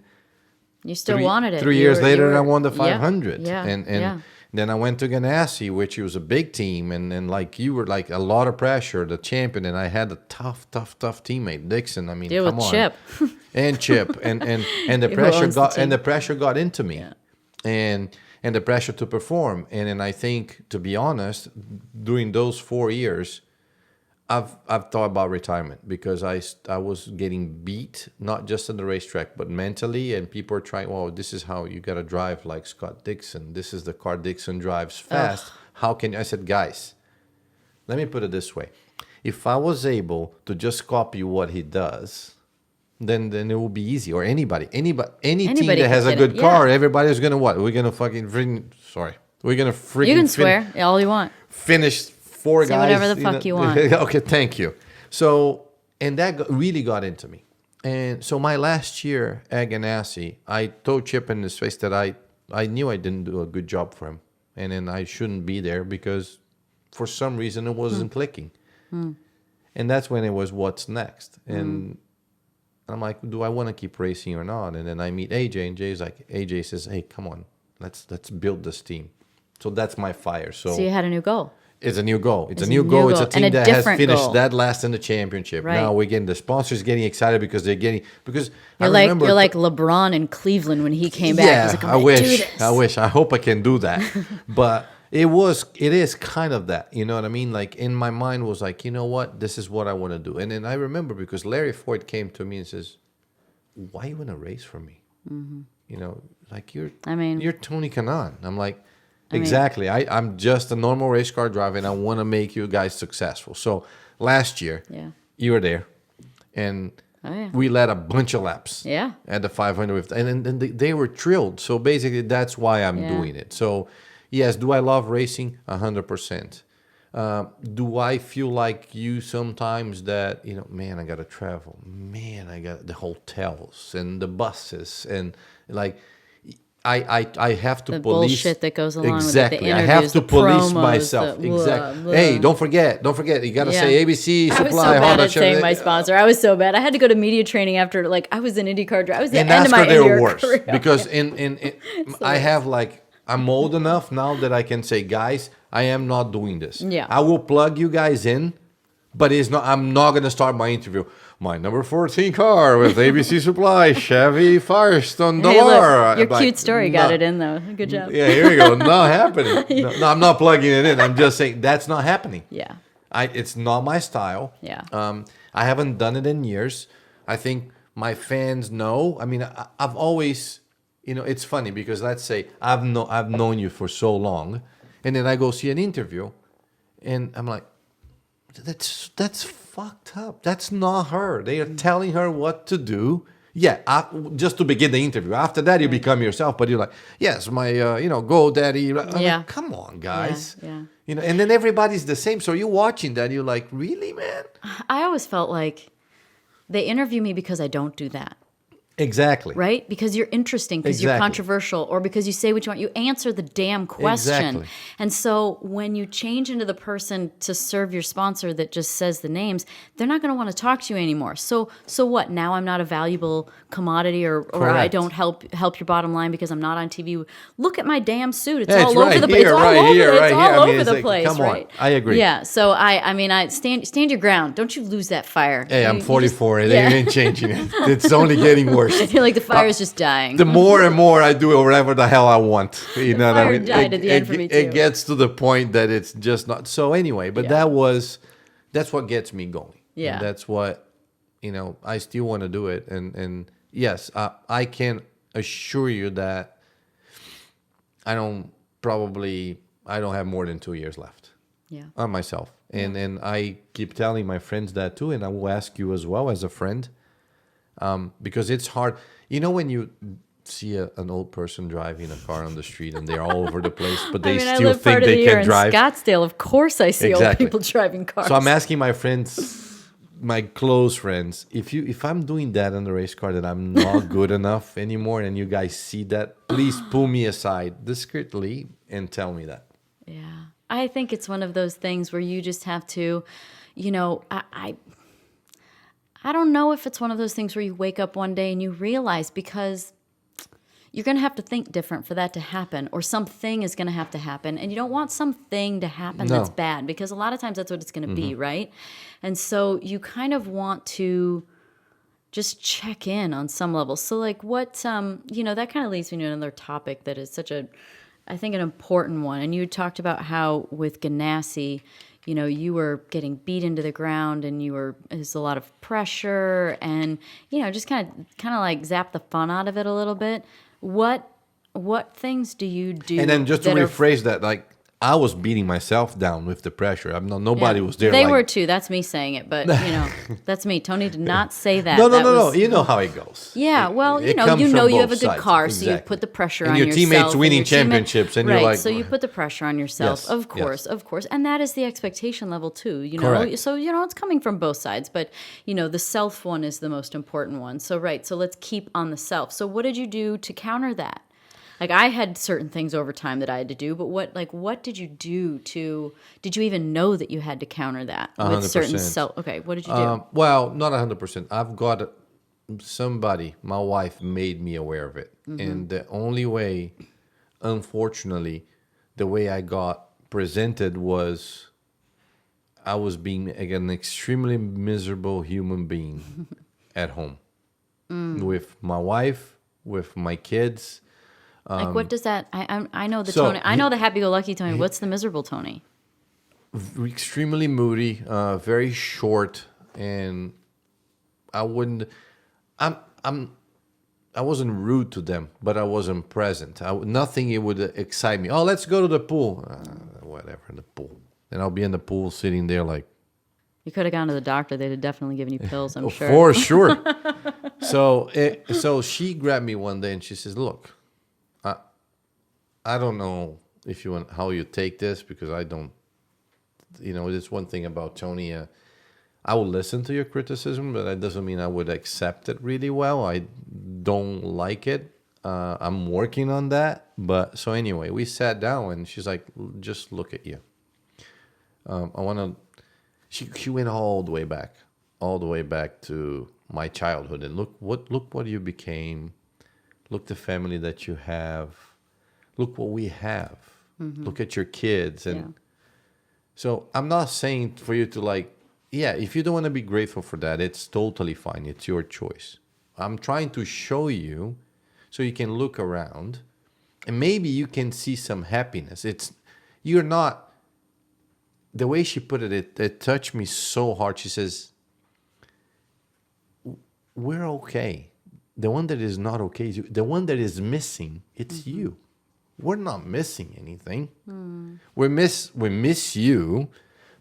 you still wanted it. 3 years later, I won the 500. Yeah. And then I went to Ganassi, which was a big team, and like you were like a lot of pressure, the champion, and I had a tough teammate, Dixon. I mean, deal come with on. Chip. And Chip, and the pressure got into me, and the pressure to perform. And then I think, to be honest, during those 4 years, I've thought about retirement, because I was getting beat, not just on the racetrack, but mentally, and people are trying, well, this is how you got to drive like Scott Dixon. This is the car Dixon drives fast. Ugh. How can you? I said, guys, let me put it this way. If I was able to just copy what he does, then it will be easy. Or any team that has a good car, everybody's going to what? We're going to fucking, we're going to freaking. You can swear all you want. Finish 4 guys. Say whatever the fuck you want. Okay, thank you. So, and that really got into me. And so my last year at Ganassi, I told Chip in his face that I knew I didn't do a good job for him. And then I shouldn't be there because for some reason it wasn't clicking. And that's when it was, what's next? And I'm like, do I want to keep racing or not? And then I meet AJ, and AJ says, hey, come on, let's build this team. So that's my fire. So you had a new goal. It's a new goal. It's a new goal. It's a team that has finished that last in the championship. Right. Now we're getting the sponsors getting excited because they're getting you're like LeBron in Cleveland when he came back. Yeah, He's like, I'm gonna do this. I hope I can do that. But it is kind of that. You know what I mean? Like in my mind was like, you know what? This is what I want to do. And then I remember because Larry Ford came to me and says, why you want to race for me? Like you're Tony Kanaan. I'm like, exactly. I'm just a normal race car driver, and I want to make you guys successful. So last year, you were there, and we led a bunch of laps at the 500. And they were thrilled. So basically, that's why I'm doing it. So yes, do I love racing? 100%. Do I feel like you sometimes that, man, I got to travel. Man, I got the hotels and the buses and like... I have to the police bullshit that goes along with it. The interviews, I have to police promos, myself. Exactly. Hey, don't forget. You got to say ABC Supply. I was so bad at saying my sponsor. I was so bad. I had to go to media training after, like, I was in IndyCar. I was the end of my IndyCar career. Because I have like, I'm old enough now that I can say, guys, I am not doing this. Yeah. I will plug you guys in, but I'm not going to start my interview. My number 14 car with ABC Supply, Chevy Firestone Delar. Hey, your cute story got it in, though. Good job. Yeah, here we go. Not happening. No, I'm not plugging it in. I'm just saying that's not happening. Yeah. It's not my style. Yeah. I haven't done it in years. I think my fans know. I mean, I've always, it's funny because let's say I've known you for so long, and then I go see an interview, and I'm like, that's fucked up. That's not her. They are telling her what to do. Yeah, just to begin the interview. After that, you become yourself. But you're like, yes, my, go daddy. Like, come on, guys. Yeah. And then everybody's the same. So you're watching that. You're like, really, man? I always felt like they interview me because I don't do that. Exactly. Right? Because you're interesting, because you're Exactly. controversial, or because you say what you want. You answer the damn question. Exactly. And so when you change into the person to serve your sponsor that just says the names, they're not going to want to talk to you anymore. So what? Now I'm not a valuable commodity, or I Correct. don't help your bottom line because I'm not on TV. Look at my damn suit. It's Yeah, all it's over right the here, place. It's all right over, here, it's right all here. I mean, over it's the like, place, come on. right? I agree. Yeah. So I stand your ground. Don't you lose that fire. Hey, I'm You 44. just- It ain't changing it. It's only getting worse. I feel like the fire is just dying. The more and more I do whatever the hell I want, you know what I fire mean? died at the end for me, too. It gets to the point that it's just not. So anyway, but Yeah. that's what gets me going. Yeah. And that's what, I still want to do it. And yes, I can assure you that I don't have more than 2 years left. Yeah. On myself. And I keep telling my friends that too, and I will ask you as well as a friend, because it's hard. When you see an old person driving a car on the street and they're all over the place, but they I still live think part of the they year can in drive. Scottsdale. Of course, I see old Exactly. people driving cars. So I'm asking my friends, my close friends, if I'm doing that on the race car, that I'm not good enough anymore, and you guys see that, please pull me aside discreetly and tell me that. Yeah. I think it's one of those things where you just have to, I don't know if it's one of those things where you wake up one day and you realize, because you're going to have to think different for that to happen, or something is going to have to happen. And you don't want something to happen that's bad, because a lot of times that's what it's going to be, right? And so you kind of want to just check in on some level. So like what, that kind of leads me to another topic that is I think an important one. And you talked about how with Ganassi, you were getting beat into the ground, and there's a lot of pressure, and just kind of like zap the fun out of it a little bit. What things do you do? And then just to that are- rephrase that, like, I was beating myself down with the pressure. Nobody Yeah. was there. They like, were too. That's me saying it, but that's me. Tony did not say that. No. That was- You know how it goes. Yeah, well, It comes you from have a both good sides. car, so you Exactly. put the pressure And on your yourself. teammates and winning your teammate- championships, and you're right, like- so you put the pressure on yourself. Yes, Of course, and that is the expectation level too. Correct. So it's coming from both sides, but the self one is the most important one. So so let's keep on the self. So what did you do to counter that? Like, I had certain things over time that I had to do, but what did you do did you even know that you had to counter that with 100%. certain self? Okay, what did you do? Well, not 100%. I've got somebody, my wife made me aware of it. And the only way, unfortunately, the way I got presented was I was being an extremely miserable human being at home with my wife, with my kids. Like, what does that? I know the so Tony. I know the happy-go-lucky Tony. What's the miserable Tony? Extremely moody, very short, and I wasn't rude to them, but I wasn't present. Nothing it would excite me. Oh, let's go to the pool. Whatever, the pool. And I'll be in the pool sitting there like, You could have gone to the doctor. They'd have definitely given you pills, I'm sure. for sure. So she grabbed me one day and she says, look, I don't know if you want how you take this, because I don't, there's one thing about Tony. I will listen to your criticism, but that doesn't mean I would accept it really well. I don't like it. I'm working on that. But so anyway, we sat down and she's like, just look at you. She went all the way back to my childhood, and look what you became. Look the family that you have. Look what we have. Mm-hmm. Look at your kids. And so I'm not saying for you to if you don't want to be grateful for that, it's totally fine. It's your choice. I'm trying to show you so you can look around and maybe you can see some happiness. You're not, the way she put it touched me so hard. She says, we're okay. The one that is not okay is you. The one that is missing, it's you. We're not missing anything. We miss you,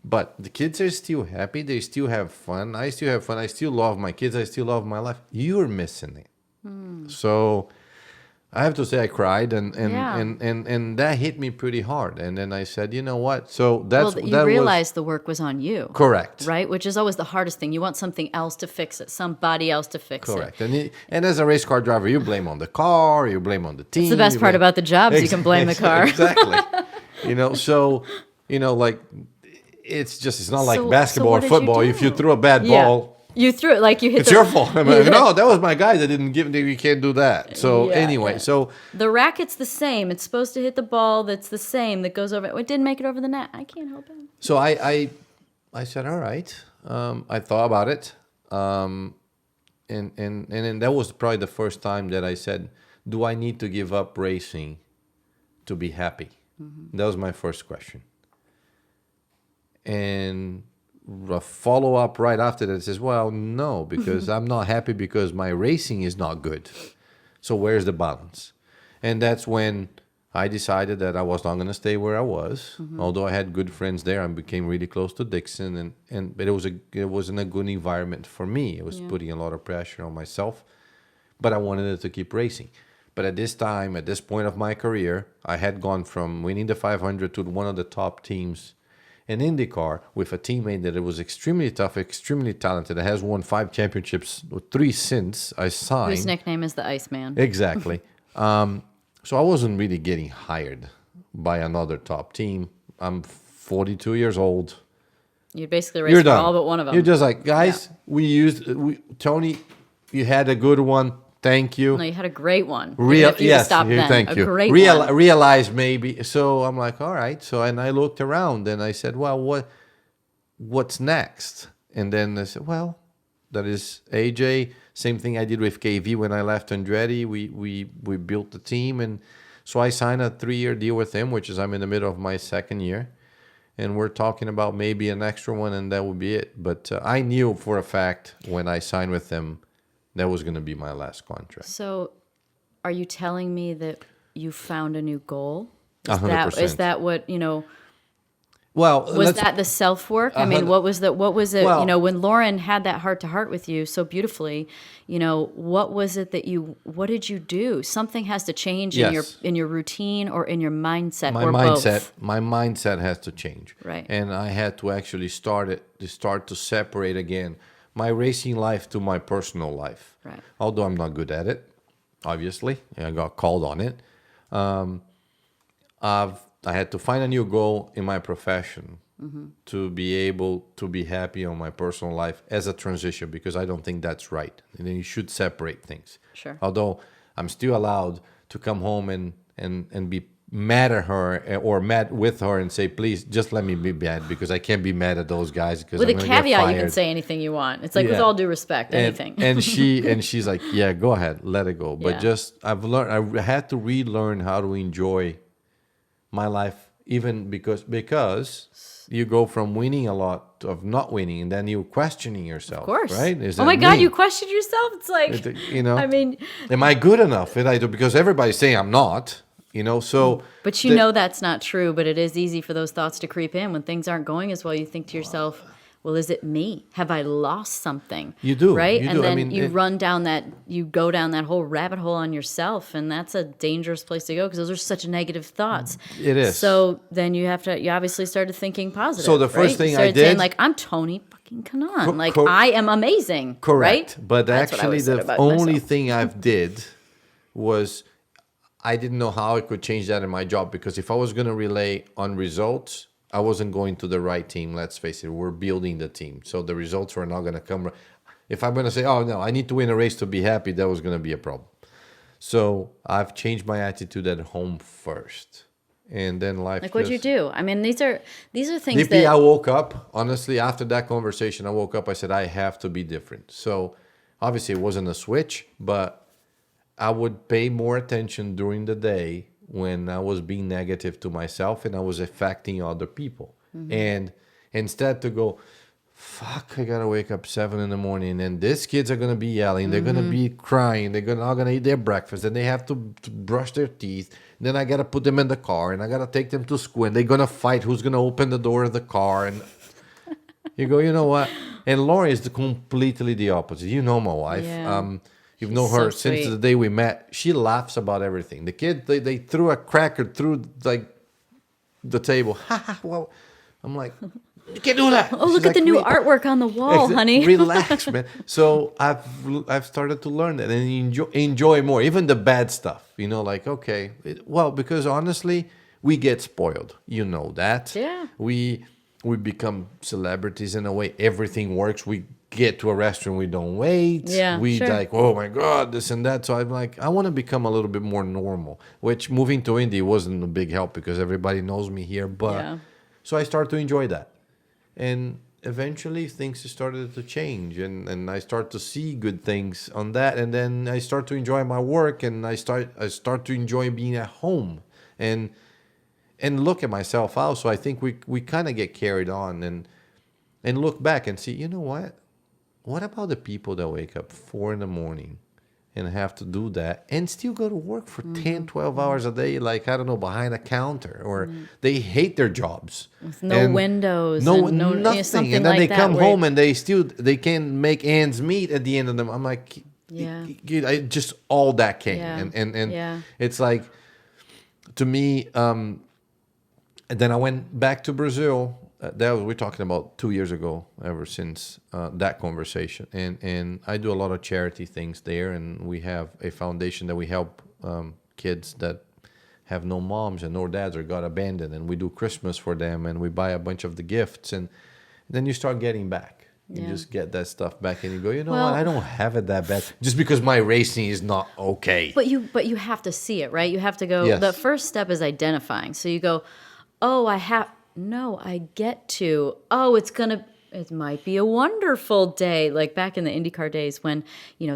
but the kids are still happy. They still have fun. I still have fun. I still love my kids. I still love my life. You're missing it. So I have to say I cried, and Yeah. and that hit me pretty hard. And then I said, you know what? So that's Well, you that realized the work was on you. correct. Right? Which is always the hardest thing. You want something else to fix it, somebody else to fix Correct. it. And as a race car driver, you blame on the car, you blame on the team. It's the best part about the jobs. You can blame the car. Exactly. So, like, it's not like So basketball what or did you football. If you do? threw a bad Yeah. ball, You threw it like you hit it's your fault. I'm like, no, that was my guy that didn't give. You can't do that. So anyway, so the racket's the same. It's supposed to hit the ball that's the same that goes over. It didn't make it over the net. I can't help it. So I said, all right. I thought about it, and then that was probably the first time that I said, do I need to give up racing to be happy? That was my first question. And a follow-up right after that says, well, no, because I'm not happy because my racing is not good. So where's the balance? And that's when I decided that I was not going to stay where I was, although I had good friends there and became really close to Dixon. But it wasn't a good environment for me. It was putting a lot of pressure on myself, but I wanted it to keep racing. But at this time, at this point of my career, I had gone from winning the 500 to one of the top teams in IndyCar with a teammate that it was extremely tough, extremely talented. It has won 5 championships, 3 since I signed. Whose nickname is the Iceman. Exactly. So I wasn't really getting hired by another top team. I'm 42 years old. You basically You're raced for done. all but one of them. You're just like, guys, Tony, you had a good one. Thank you. No, you had a great one. Even if you stopped then. Thank you. Great one. Realize maybe. So I'm like, all right. So, and I looked around and I said, well, what's next? And then I said, well, that is AJ. Same thing I did with KV when I left Andretti. We built the team. And so I signed a 3-year deal with him, which is I'm in the middle of my 2nd year. And we're talking about maybe an extra one, and that would be it. But I knew for a fact when I signed with him, that was going to be my last contract. So, are you telling me that you found a new goal? 100%. Is that what, Well, was that the self-work? I mean, what was it, Well, when Lauren had that heart-to-heart with you so beautifully, what was it what did you do? Something has to change in your routine or in your mindset both. My mindset has to change. Right. And I had to actually start to separate again my racing life to my personal life. Right. Although I'm not good at it, obviously. I got called on it. I had to find a new goal in my profession to be able to be happy on my personal life as a transition, because I don't think that's right. And then you should separate things. Sure. Although I'm still allowed to come home and be mad at her or mad with her and say, please just let me be mad, because I can't be mad at those guys because With I'm a gonna get caveat, you fired. can say anything you want. It's like, with Yeah. all due respect, anything. And she's like, yeah, go ahead, let it go. But Yeah. I had to relearn how to enjoy my life, even because you go from winning a lot of not winning, and then you questioning yourself. Of course. Right? Is Oh that my God, me? you questioned yourself? It's like, I mean, am I good enough? Because everybody's saying I'm not. So. but that's not true. But it is easy for those thoughts to creep in when things aren't going as well. You think to yourself, well, is it me? Have I lost something? You do, right? you And do. then you go down that whole rabbit hole on yourself, and that's a dangerous place to go because those are such negative thoughts. It is. So then you obviously started thinking positive. So the first right? thing You I started saying, did- like, I'm Tony fucking Kanaan. I am amazing. Correct. Right? But That's what I actually, always said the about only myself. thing I've did was I didn't know how I could change that in my job, because if I was going to rely on results, I wasn't going to the right team. Let's face it, we're building the team. So the results were not going to come. If I'm going to say, oh, no, I need to win a race to be happy, that was going to be a problem. So I've changed my attitude at home first. And then life. Like, what'd you do? I mean, these are things DP, that I woke up, honestly, after that conversation, I said, I have to be different. So obviously it wasn't a switch, but I would pay more attention during the day when I was being negative to myself and I was affecting other people. And instead to go, fuck, I gotta wake up 7 a.m. and these kids are gonna be yelling, they're gonna be crying, they're not gonna eat their breakfast, and they have to brush their teeth. Then I gotta put them in the car and I gotta take them to school, and they're gonna fight who's gonna open the door of the car. And you go, you know what? And Laurie is completely the opposite. You know my wife. Yeah. You've known her so since sweet. the day we met. She laughs about everything. The kid, they threw a cracker through like the table. Ha ha. Well, I'm like, you can't do that. Oh, look at the new artwork on the wall, honey. Relax, man. So I've started to learn that and enjoy more, even the bad stuff. You know, like okay, well, because honestly, we get spoiled. You know that. Yeah. We become celebrities in a way. Everything works. We get to a restaurant, we don't wait. Yeah, we sure. like, oh my god, this and that. So I'm like, I want to become a little bit more normal. Which moving to Indy wasn't a big help because everybody knows me here. But Yeah. so I started to enjoy that. And eventually things started to change and I start to see good things on that. And then I start to enjoy my work and I start to enjoy being at home and look at myself out. So I think we kind of get carried on and look back and see, you know what? What about the people that wake up 4 a.m. and have to do that and still go to work for 10, 12 hours a day, like, I don't know, behind a counter, or they hate their jobs. With no windows. No, and nothing. something And then like they that come where- home and they can't make ends meet at the end of them. I'm like, Yeah. just all that came. Yeah. And Yeah. it's like, to me, and then I went back to Brazil. We're talking about 2 years ago. Ever since that conversation, and I do a lot of charity things there, and we have a foundation that we help kids that have no moms and no dads or got abandoned, and we do Christmas for them, and we buy a bunch of the gifts, and then you start getting back. You Yeah. just get that stuff back, and you go, you know Well- what? I don't have it that bad. Just because my racing is not okay. But you have to see it, right? You have to go. Yes. The first step is identifying. So you go, oh, I get to. Oh, it might be a wonderful day. Like back in the IndyCar days when,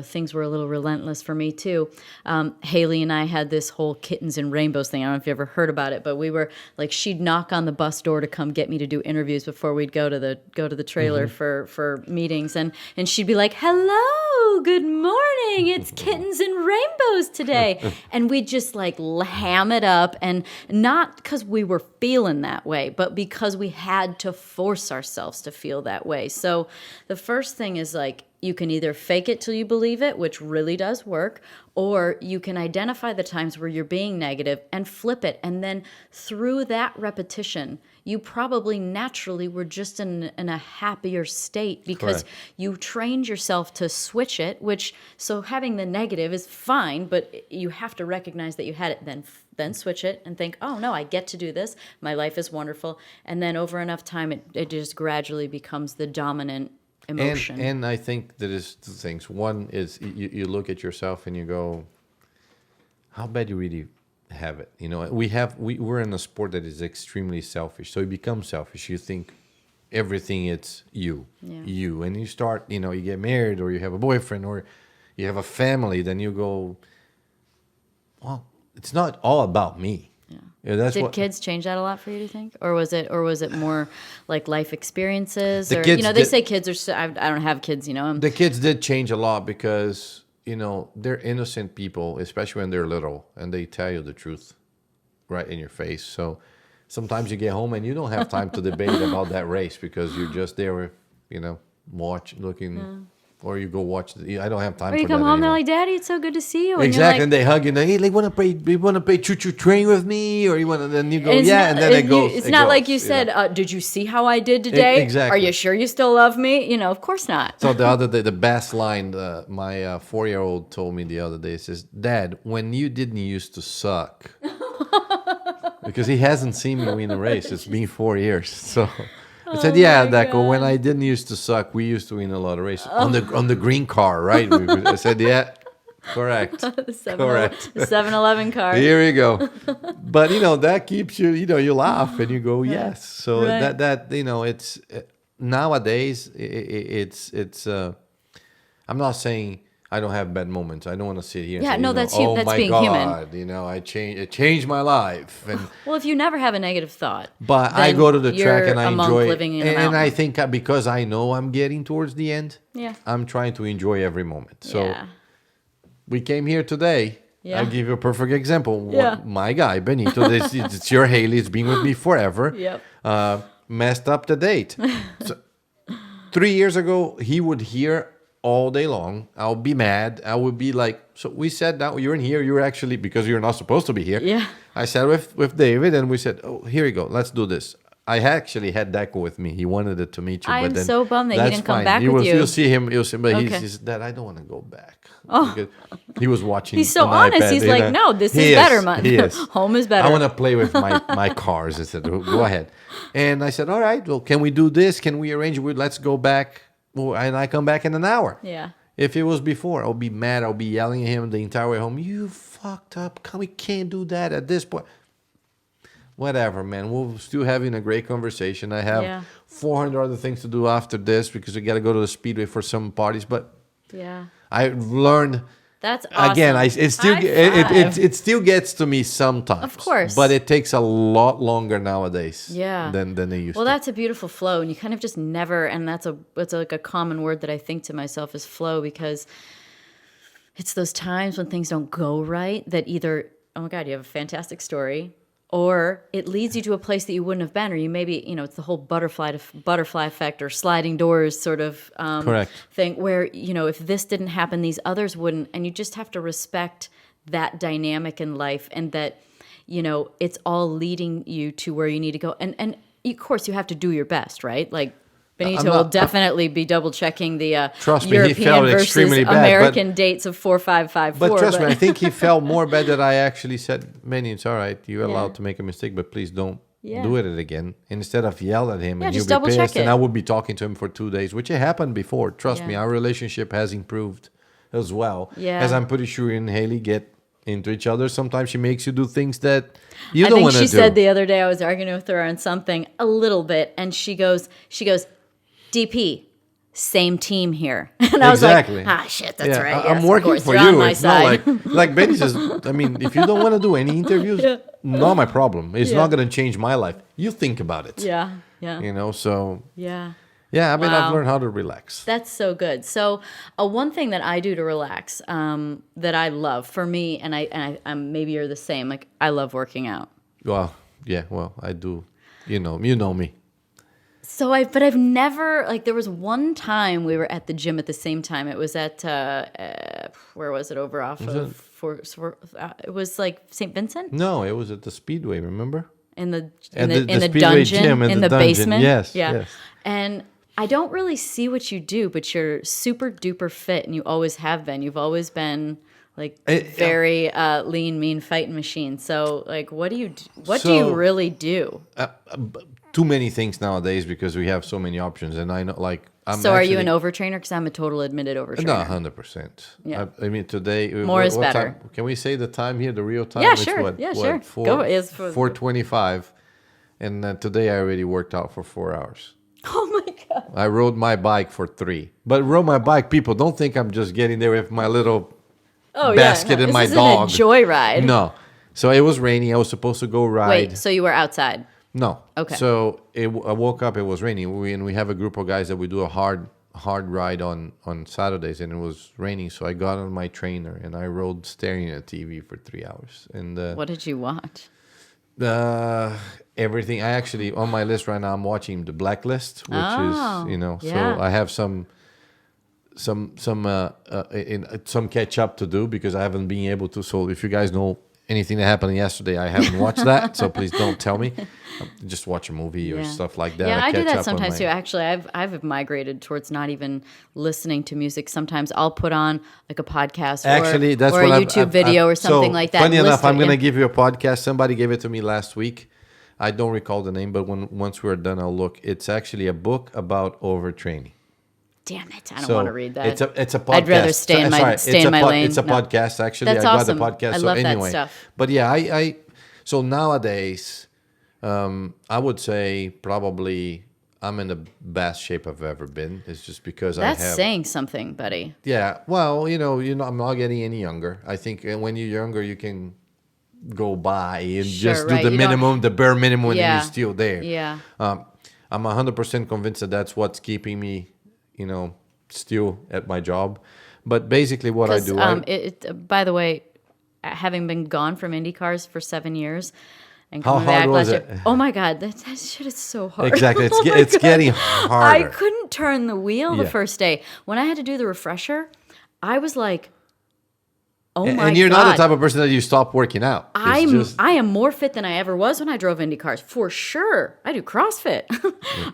things were a little relentless for me too. Haley and I had this whole kittens and rainbows thing. I don't know if you ever heard about it, but we were like, she'd knock on the bus door to come get me to do interviews before we'd go to the trailer for meetings. And she'd be like, hello, good morning. It's kittens and rainbows today. And we'd just like ham it up, and not because we were feeling that way, but because we had to force ourselves to feel that way. So the first thing is like, you can either fake it till you believe it, which really does work, or you can identify the times where you're being negative and flip it. And then through that repetition, you probably naturally were just in a happier state because Correct. you trained yourself to switch it, so having the negative is fine, but you have to recognize that you had it, then switch it and think, oh no, I get to do this. My life is wonderful. And then over enough time, it just gradually becomes the dominant emotion. And I think that is two things. One is you look at yourself and you go, how bad you really have it. We're in a sport that is extremely selfish. So you become selfish. You think everything it's you, and you start, you get married or you have a boyfriend or you have a family. Then you go, well, it's not all about me. Yeah, that's Did what kids change that a lot for you, do you think? Or was it more like life experiences? The or kids they did- say kids are. I don't have kids, The kids did change a lot because, they're innocent people, especially when they're little, and they tell you the truth right in your face. So sometimes you get home and you don't have time to debate about that race because you're just there, looking, or you go watch. I don't have time Or for you come that home, they're anymore. like, "Daddy, it's so good to see you." And Exactly, You're and they hug you. And hey, you want to play choo-choo train with me, or you want to? Then you go, it's yeah, not- and then it goes. It's it not goes, like you said, "Did you see how I did today? Exactly. Are you sure you still love me?" Of course not. So the other day, the best line my 4-year-old told me the other day says, "Dad, when you didn't used to suck," because he hasn't seen me win a race. It's been 4 years. So I said, "Yeah, my Danica, when God. I didn't used to suck, we used to win a lot of races on the green car, right?" I said, "Yeah, correct, correct." The 7-Eleven car. Here you go. But that keeps you. You laugh and you go, yes. So Right. that it's nowadays it's. I'm not saying I don't have bad moments. I don't want to sit here. And Yeah, say, no, that's oh that's my being God, human. it changed my life. And Well, if you never have a negative thought, but I then go to the you're track and I a monk enjoy. living in a And I mountain. think because I know I'm getting towards the end. Yeah. I'm trying to enjoy every moment. So yeah. we came here today. Yeah. I'll give you a perfect example. Yeah. My guy, Benito, it's your Haley. It's been with me forever. Yep. Messed up the date. So, 3 years ago, he would hear all day long. I'll be mad. I would be like, so we sat down. You're in here. You're actually, because you're not supposed to be here. Yeah. I sat with David and we said, oh, here we go. Let's do this. I actually had Deco with me. He wanted it to meet you. I'm but then so bummed that he didn't come fine. back with you. You'll see him. But Okay. he said, Dad, I don't want to go back. Oh. Because he was watching. He's so an honest. iPad, He's you like, know. no, this He is better, man. He is. Home is better. I want to play with my cars. I said, go ahead. And I said, all right, well, can we do this? Can we arrange? Let's go back. Well, and I come back in an hour. Yeah. If it was before, I'll be mad. I'll be yelling at him the entire way home. You fucked up. We can't do that at this point. Whatever, man. We're still having a great conversation. I have 400 other things to do after this because we got to go to the Speedway for some parties. But I've learned. That's awesome. Again, it still gets to me sometimes. Of course. But it takes a lot longer nowadays than they used to. Well, that's a beautiful flow. And you kind of just never, and it's like a common word that I think to myself is flow, because it's those times when things don't go right that either, oh my God, you have a fantastic story, or it leads you to a place that you wouldn't have been, or you maybe, it's the whole butterfly effect or sliding doors sort of Correct. thing where, if this didn't happen, these others wouldn't. And you just have to respect that dynamic in life, and that, it's all leading you to where you need to go. And of course you have to do your best, right? Like Benito will definitely be double checking the trust me, he European felt versus extremely bad, American dates of 4.554. But trust me, I think he felt more bad that I actually said, Manny, it's all right. You're allowed to make a mistake, but please don't do it again. Instead of yell at him and just you'll be double check pissed. And it. I would be talking to him for 2 days, which had happened before. Trust me, our relationship has improved as well. Yeah. As I'm pretty sure you and Haley get into each other. Sometimes she makes you do things that you don't want to do. I think she said the other day, I was arguing with her on something a little bit, and she goes, DP, same team here. And I was like, shit, that's right. I'm yes, working of course, for you're on you. my It's side. not like Benny says, I mean, if you don't want to do any interviews, not my problem. It's not going to change my life. You think about it. Yeah. So. Yeah. Yeah, I mean, Wow. I've learned how to relax. That's so good. So, one thing that I do to relax, that I love for me, and I'm maybe you're the same. Like, I love working out. Well, I do. You know me. So but I've never, like, there was one time we were at the gym at the same time. It was at where was it? Over off of it was like St. Vincent. No, it was at the Speedway. Remember? In the Speedway dungeon, gym, in the dungeon. basement. Yes. Yeah. Yes. And I don't really see what you do, but you're super duper fit, and you always have been. You've always been like very lean, mean fighting machine. So, like, what do you really do? Too many things nowadays because we have so many options, and I know, like, are you an overtrainer? Because I'm a total admitted overtrainer. No, 100%. Yeah. I mean, today more is better. Time, can we say the time here? The real time? Yeah, It's sure. What, yeah, what, sure. Go. It's 4:25, and today I already worked out for 4 hours. Oh my God! I rode my bike for 3. But rode my bike, people don't think I'm just getting there with my little basket and my dog. This isn't a joyride. No. So it was raining. I was supposed to go ride. Wait, so you were outside? No. Okay. So I woke up. It was raining. We have a group of guys that we do a hard ride on Saturdays, and it was raining. So I got on my trainer and I rode staring at TV for 3 hours. And what did you watch? Everything. I actually on my list right now. I'm watching The Blacklist, which is yeah. So I have some catch up to do because I haven't been able to. So if you guys know anything that happened yesterday, I haven't watched that, so please don't tell me. Just watch a movie or stuff like that. Yeah, I do that sometimes too. Actually, I've migrated towards not even listening to music. Sometimes I'll put on like a podcast or a YouTube video or something like that. Funny enough, I'm going to give you a podcast. Somebody gave it to me last week. I don't recall the name, but once we're done, I'll look. It's actually a book about overtraining. Damn it! I don't want to read that. It's a podcast. I'd rather stay in my lane. It's a podcast, actually. That's awesome. I got the podcast. I love that stuff. But yeah, so nowadays, I would say probably I'm in the best shape I've ever been. It's just because that's saying something, buddy. Yeah. Well, I'm not getting any younger. I think when you're younger, you can go by and just do the minimum, the bare minimum, and you're still there. Yeah. I'm 100% convinced that that's what's keeping me, still at my job. But basically what I do... by the way, having been gone from IndyCars for 7 years, And How coming hard back was last it? year. Oh my God, that shit is so hard. Exactly. Oh my It's God. getting I harder. couldn't turn the wheel the Yeah. first day. When I had to do the refresher, I was like, oh my God. And you're not the type of person that you stop working out. It's I am more fit than I ever was when I drove Indy cars, for sure. I do CrossFit.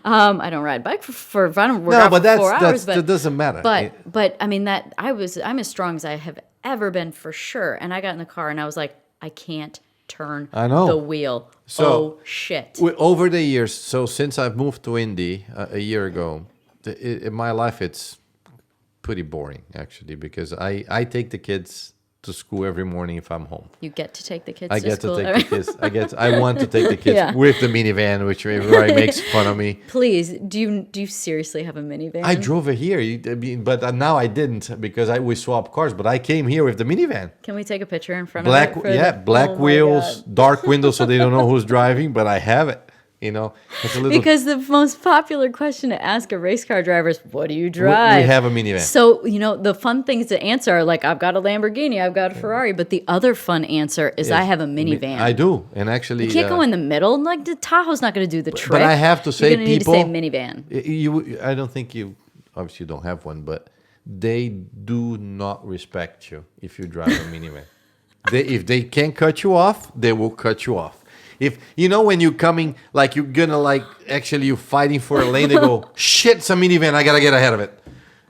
I don't ride bike for I don't work out for 4 hours, that doesn't matter. But I mean I'm as strong as I have ever been for sure. And I got in the car and I was like, I can't turn the wheel. So, shit. Over the years, so since I've moved to Indy a year ago, in my life it's pretty boring actually, because I take the kids to school every morning if I'm home. You get to take the kids I to get school. to take the kids. I want to take the kids Yeah. with the minivan, which everybody makes fun of me. Please, do you seriously have a minivan? I drove it here, but now I didn't because we swapped cars. But I came here with the minivan. Can we take a picture in front Black, of it? black Oh my wheels, God. dark windows, so they don't know who's driving. But I have it. You know, it's a little. Because the most popular question to ask a race car driver is, what do you drive? We have a minivan. So, the fun things to answer are like, I've got a Lamborghini, I've got a Ferrari. But the other fun answer is I have a minivan. I do, and actually, You can't go in the middle. Like, the Tahoe's not going to do the trick. But I have to say, You're gonna people, need to say minivan. I don't think you. Obviously, you don't have one, but they do not respect you if you drive a minivan. If they can't cut you off, they will cut you off. If when you're coming, like you're gonna you're fighting for a lane, they go, shit, it's a minivan, I gotta get ahead of it.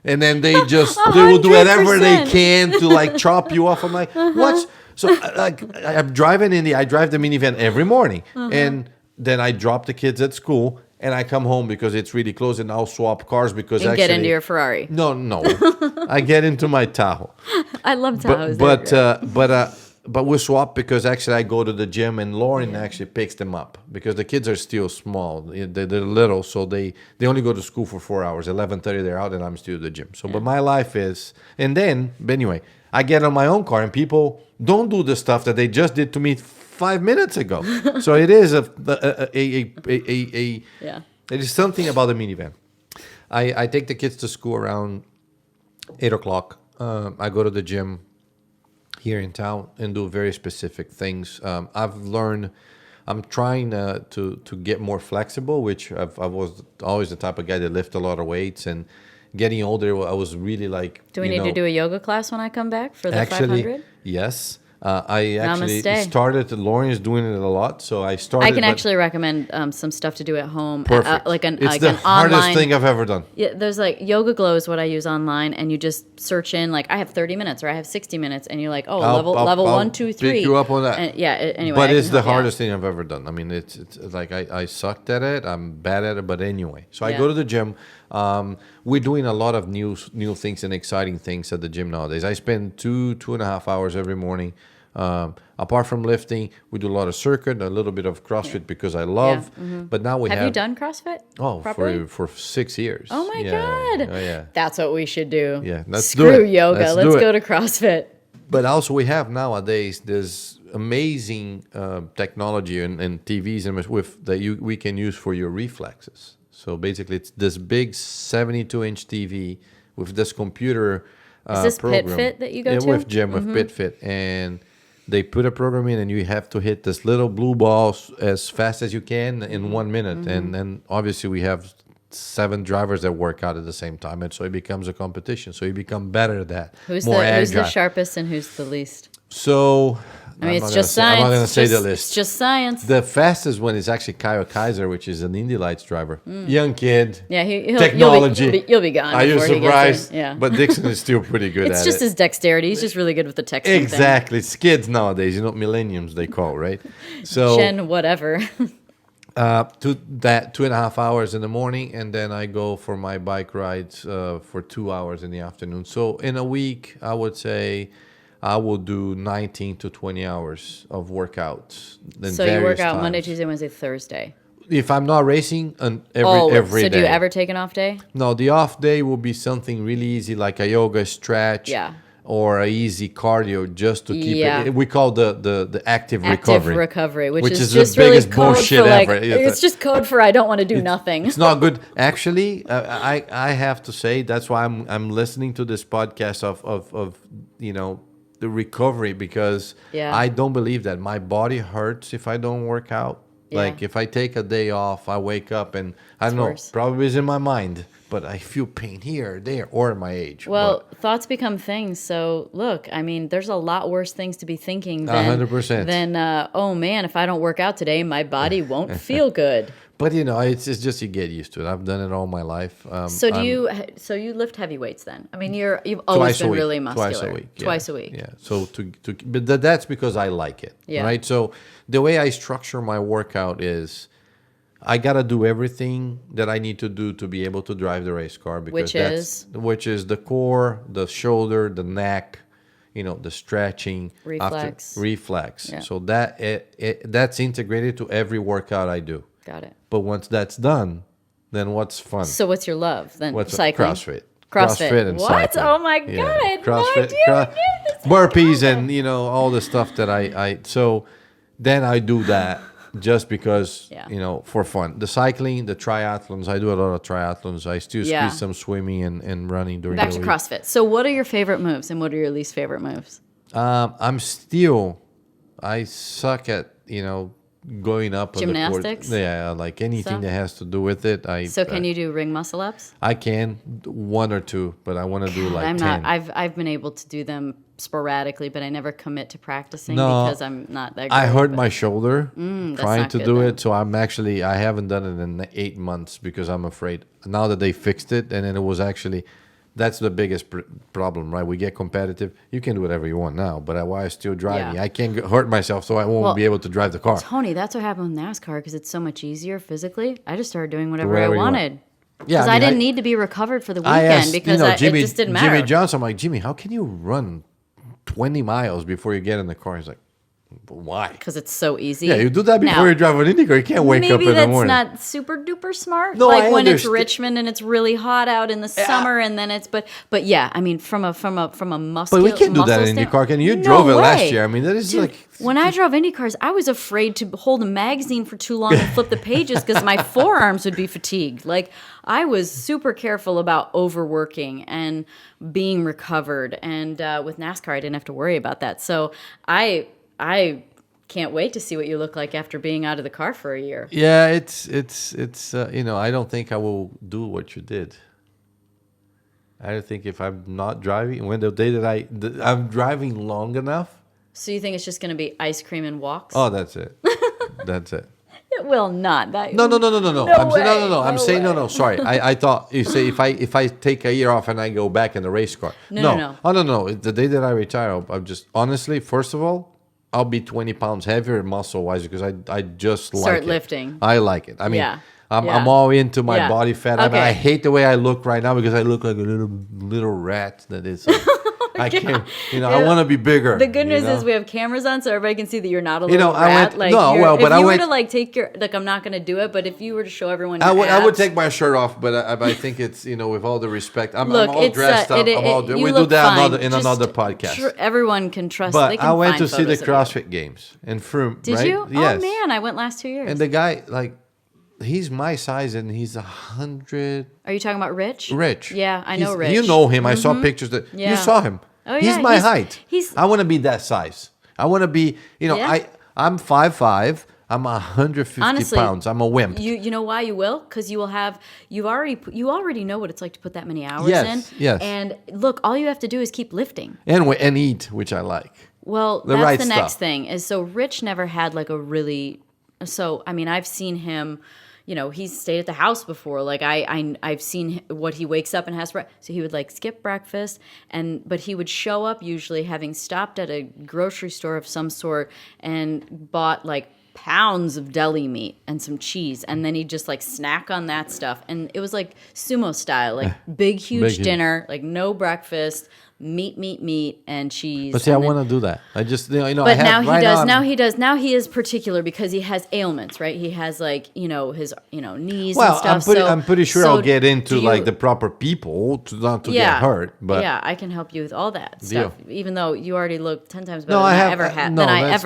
And then they will do whatever they 100%. can to chop you off. I'm like, what's so I'm driving Indy, I drive the minivan every morning. And then I drop the kids at school and I come home because it's really close and I'll swap cars because And get into your Ferrari. No. I get into my Tahoe. I love Tahoes. But we swap because actually I go to the gym and Lauren actually picks them up because the kids are still small. They're little, so they only go to school for 4 hours. 11:30 they're out and I'm still at the gym. So, but my life is, but anyway, I get on my own car and people don't do the stuff that they just did to me 5 minutes ago. So it is it is something about the minivan. I take the kids to school around 8:00. I go to the gym here in town and do very specific things. I'm trying to get more flexible, which I was always the type of guy that lift a lot of weights, and getting older, I was really Do we need to do a yoga class when I come back for the 500? Yes. I actually Namaste. started, Lauren is doing it a lot, so I started. I can actually recommend some stuff to do at home. Perfect. It's the hardest thing I've ever done. Yeah, there's Yoga Glow is what I use online, and you just search in I have 30 minutes or I have 60 minutes, and you're like, level I'll 1, 2, 3. Pick you up on that. And, anyway. But it's the help you out. hardest thing I've ever done. I mean, it's like I sucked at it. I'm bad at it, but anyway. So I go to the gym. We're doing a lot of new things and exciting things at the gym nowadays. I spend 2.5 hours every morning. Apart from lifting, we do a lot of circuit, a little bit of CrossFit because I love. But now we have you done CrossFit? Oh, for 6 years. Oh my God! Oh yeah. That's what we should do. Yeah, let's Screw do it. yoga. Let's do go it. to CrossFit. But also we have nowadays this amazing technology and TVs and we can use for your reflexes. So basically, it's this big 72-inch TV with this computer Is this program. PitFit that you go to? With Jim, with PitFit. And they put a program in and you have to hit this little blue ball as fast as you can in 1 minute. And then obviously we have 7 drivers that work out at the same time. And so it becomes a competition. So you become better at that. Who's more the agile. sharpest and who's the least? So I mean, it's just science. I'm not going to say the It's list. just science. The fastest one is actually Kyle Kaiser, which is an Indy Lights driver. Young kid. Yeah, technology. You'll be gone. Are you before he gets surprised? in. Yeah. But Dixon is still pretty good It's at just it. his dexterity. He's just really good with the texting Exactly. It's kids nowadays, millenniums they call, right? So thing. Gen whatever. to that 2.5 hours in the morning, and then I go for my bike rides for 2 hours in the afternoon. So in a week, I would say I will do 19 to 20 hours of workouts. So you work out Monday, Tuesday, Wednesday, Thursday. If I'm not racing, every so day. do you ever take an off day? No, the off day will be something really easy, like a yoga stretch. Yeah. Or a easy cardio just to keep Yeah. it. We call the active recovery. which is the just really biggest code bullshit for ever. it's just code for I don't want to do nothing. It's not good. Actually, I have to say that's why I'm listening to this podcast of the recovery, because I don't believe that my body hurts if I don't work out. Like if I take a day off, I wake up and I don't know, probably it's in my mind, but I feel pain here, there, or at my age. Well, thoughts become things. So look, I mean, there's a lot worse things to be thinking than 100%. Than oh man, if I don't work out today, my body won't feel good. But you know, it's just you get used to it. I've done it all my life. So you lift heavy weights then? I mean, you've always been really muscular. Twice a week. Yeah. Twice a week. Yeah. So but that's because I like it. Yeah. Right. So the way I structure my workout is, I gotta do everything that I need to do to be able to drive the race car, because which is the core, the shoulder, the neck, you know, the stretching, reflex. Yeah. So that's integrated to every workout I do. Got it. But once that's done, then what's fun? So what's your love then? What's cycling? CrossFit and what? cycling. Oh my god! I had no idea this burpees and you know all the stuff that I so then I do that just because you know, for fun. The cycling, the triathlons, I do a lot of triathlons. I still squeeze some swimming and running during the week. Back to CrossFit. So what are your favorite moves and what are your least favorite moves? I suck at, you know, going up gymnastics. Yeah, like anything that has to do with it. So can you do ring muscle ups? I can, one or two, but I want to do like 10. I've been able to do them sporadically, but I never commit to practicing because I'm not that good. I hurt my shoulder trying to do then. it, so I haven't done it in 8 months because I'm afraid. Now that they fixed it, and then it was actually, that's the biggest problem, right? We get competitive. You can do whatever you want now, but while I'm still driving, I can't hurt myself, so I won't be able to drive the car. Tony, that's what happened with NASCAR because it's so much easier physically. I just started doing whatever I wanted. Yeah, because I didn't need to be recovered for the weekend because it just didn't matter. Jimmy Johnson, I'm like, Jimmy, how can you run 20 miles before you get in the car? He's like, why? Because it's so easy. Yeah, you do that before you drive an IndyCar. You can't wake up in the morning. Maybe that's not super duper smart. No, like I when understand. it's Richmond and it's really hot out in the summer, and then it's but yeah, I mean from a muscle. But we can't do that in IndyCar. Can you drove it last year? I mean, that is Dude, like when I drove IndyCars, I was afraid to hold a magazine for too long and flip the pages because my forearms would be fatigued. Like I was super careful about overworking and being recovered, and with NASCAR, I didn't have to worry about that. So I can't wait to see what you look like after being out of the car for a year. Yeah, it's you know, I don't think I will do what you did. I don't think if I'm not driving, when the day that I'm driving long enough. So you think it's just going to be ice cream and walks? Oh, that's it. That's it. It will not. No. I'm saying no. Sorry, I thought you say if I take a year off and I go back in the race car. No. Oh no. The day that I retire, I'm just honestly, first of all, I'll be 20 pounds heavier muscle wise because I just like start it. lifting. I like it. I mean, I'm all into my body fat. I mean, I hate the way I look right now because I look like a little rat that is. I can't. You know, I want to be bigger. The good news is we have cameras on, so everybody can see that you're not a little rat. If you were to like take your I'm not going to do it, but if you were to show everyone, your I would take my shirt off, but I think it's, you know, with all the respect, I'm all dressed up. We do that in another podcast. Everyone can trust. But they can I went find to see the photos of CrossFit Games in Froome. Did right? you? Yes. Oh man, I went last 2 years. And the guy, like, he's my size and he's 100. Are you talking about Rich? Rich. Yeah, I know Rich. You know him. I saw pictures that you saw him. Oh, yeah. He's my height. I want to be that size. I want to be, you know, I'm 5'5". I'm 150 pounds. I'm a wimp. You know why you will? Because you already know what it's like to put that many hours in. Yes. And look, all you have to do is keep lifting. And eat, which I like. Well, that's the next thing. Is so Rich never had like a really. So I mean, I've seen him. You know, he's stayed at the house before. Like I've seen what he wakes up and has. So he would like skip breakfast, but he would show up usually having stopped at a grocery store of some sort and bought like pounds of deli meat and some cheese, and then he'd just like snack on that stuff. And it was like sumo style, like big huge dinner, like no breakfast. Meat, and cheese. But see, I want to do that. I just, you know. But now he does. Now he is particular because he has ailments, right? He has like, you know, his, you know, knees and stuff. I'm pretty sure I'll get into like the proper people not to get hurt. But yeah, I can help you with all that stuff. Even though you already look 10 times better than I ever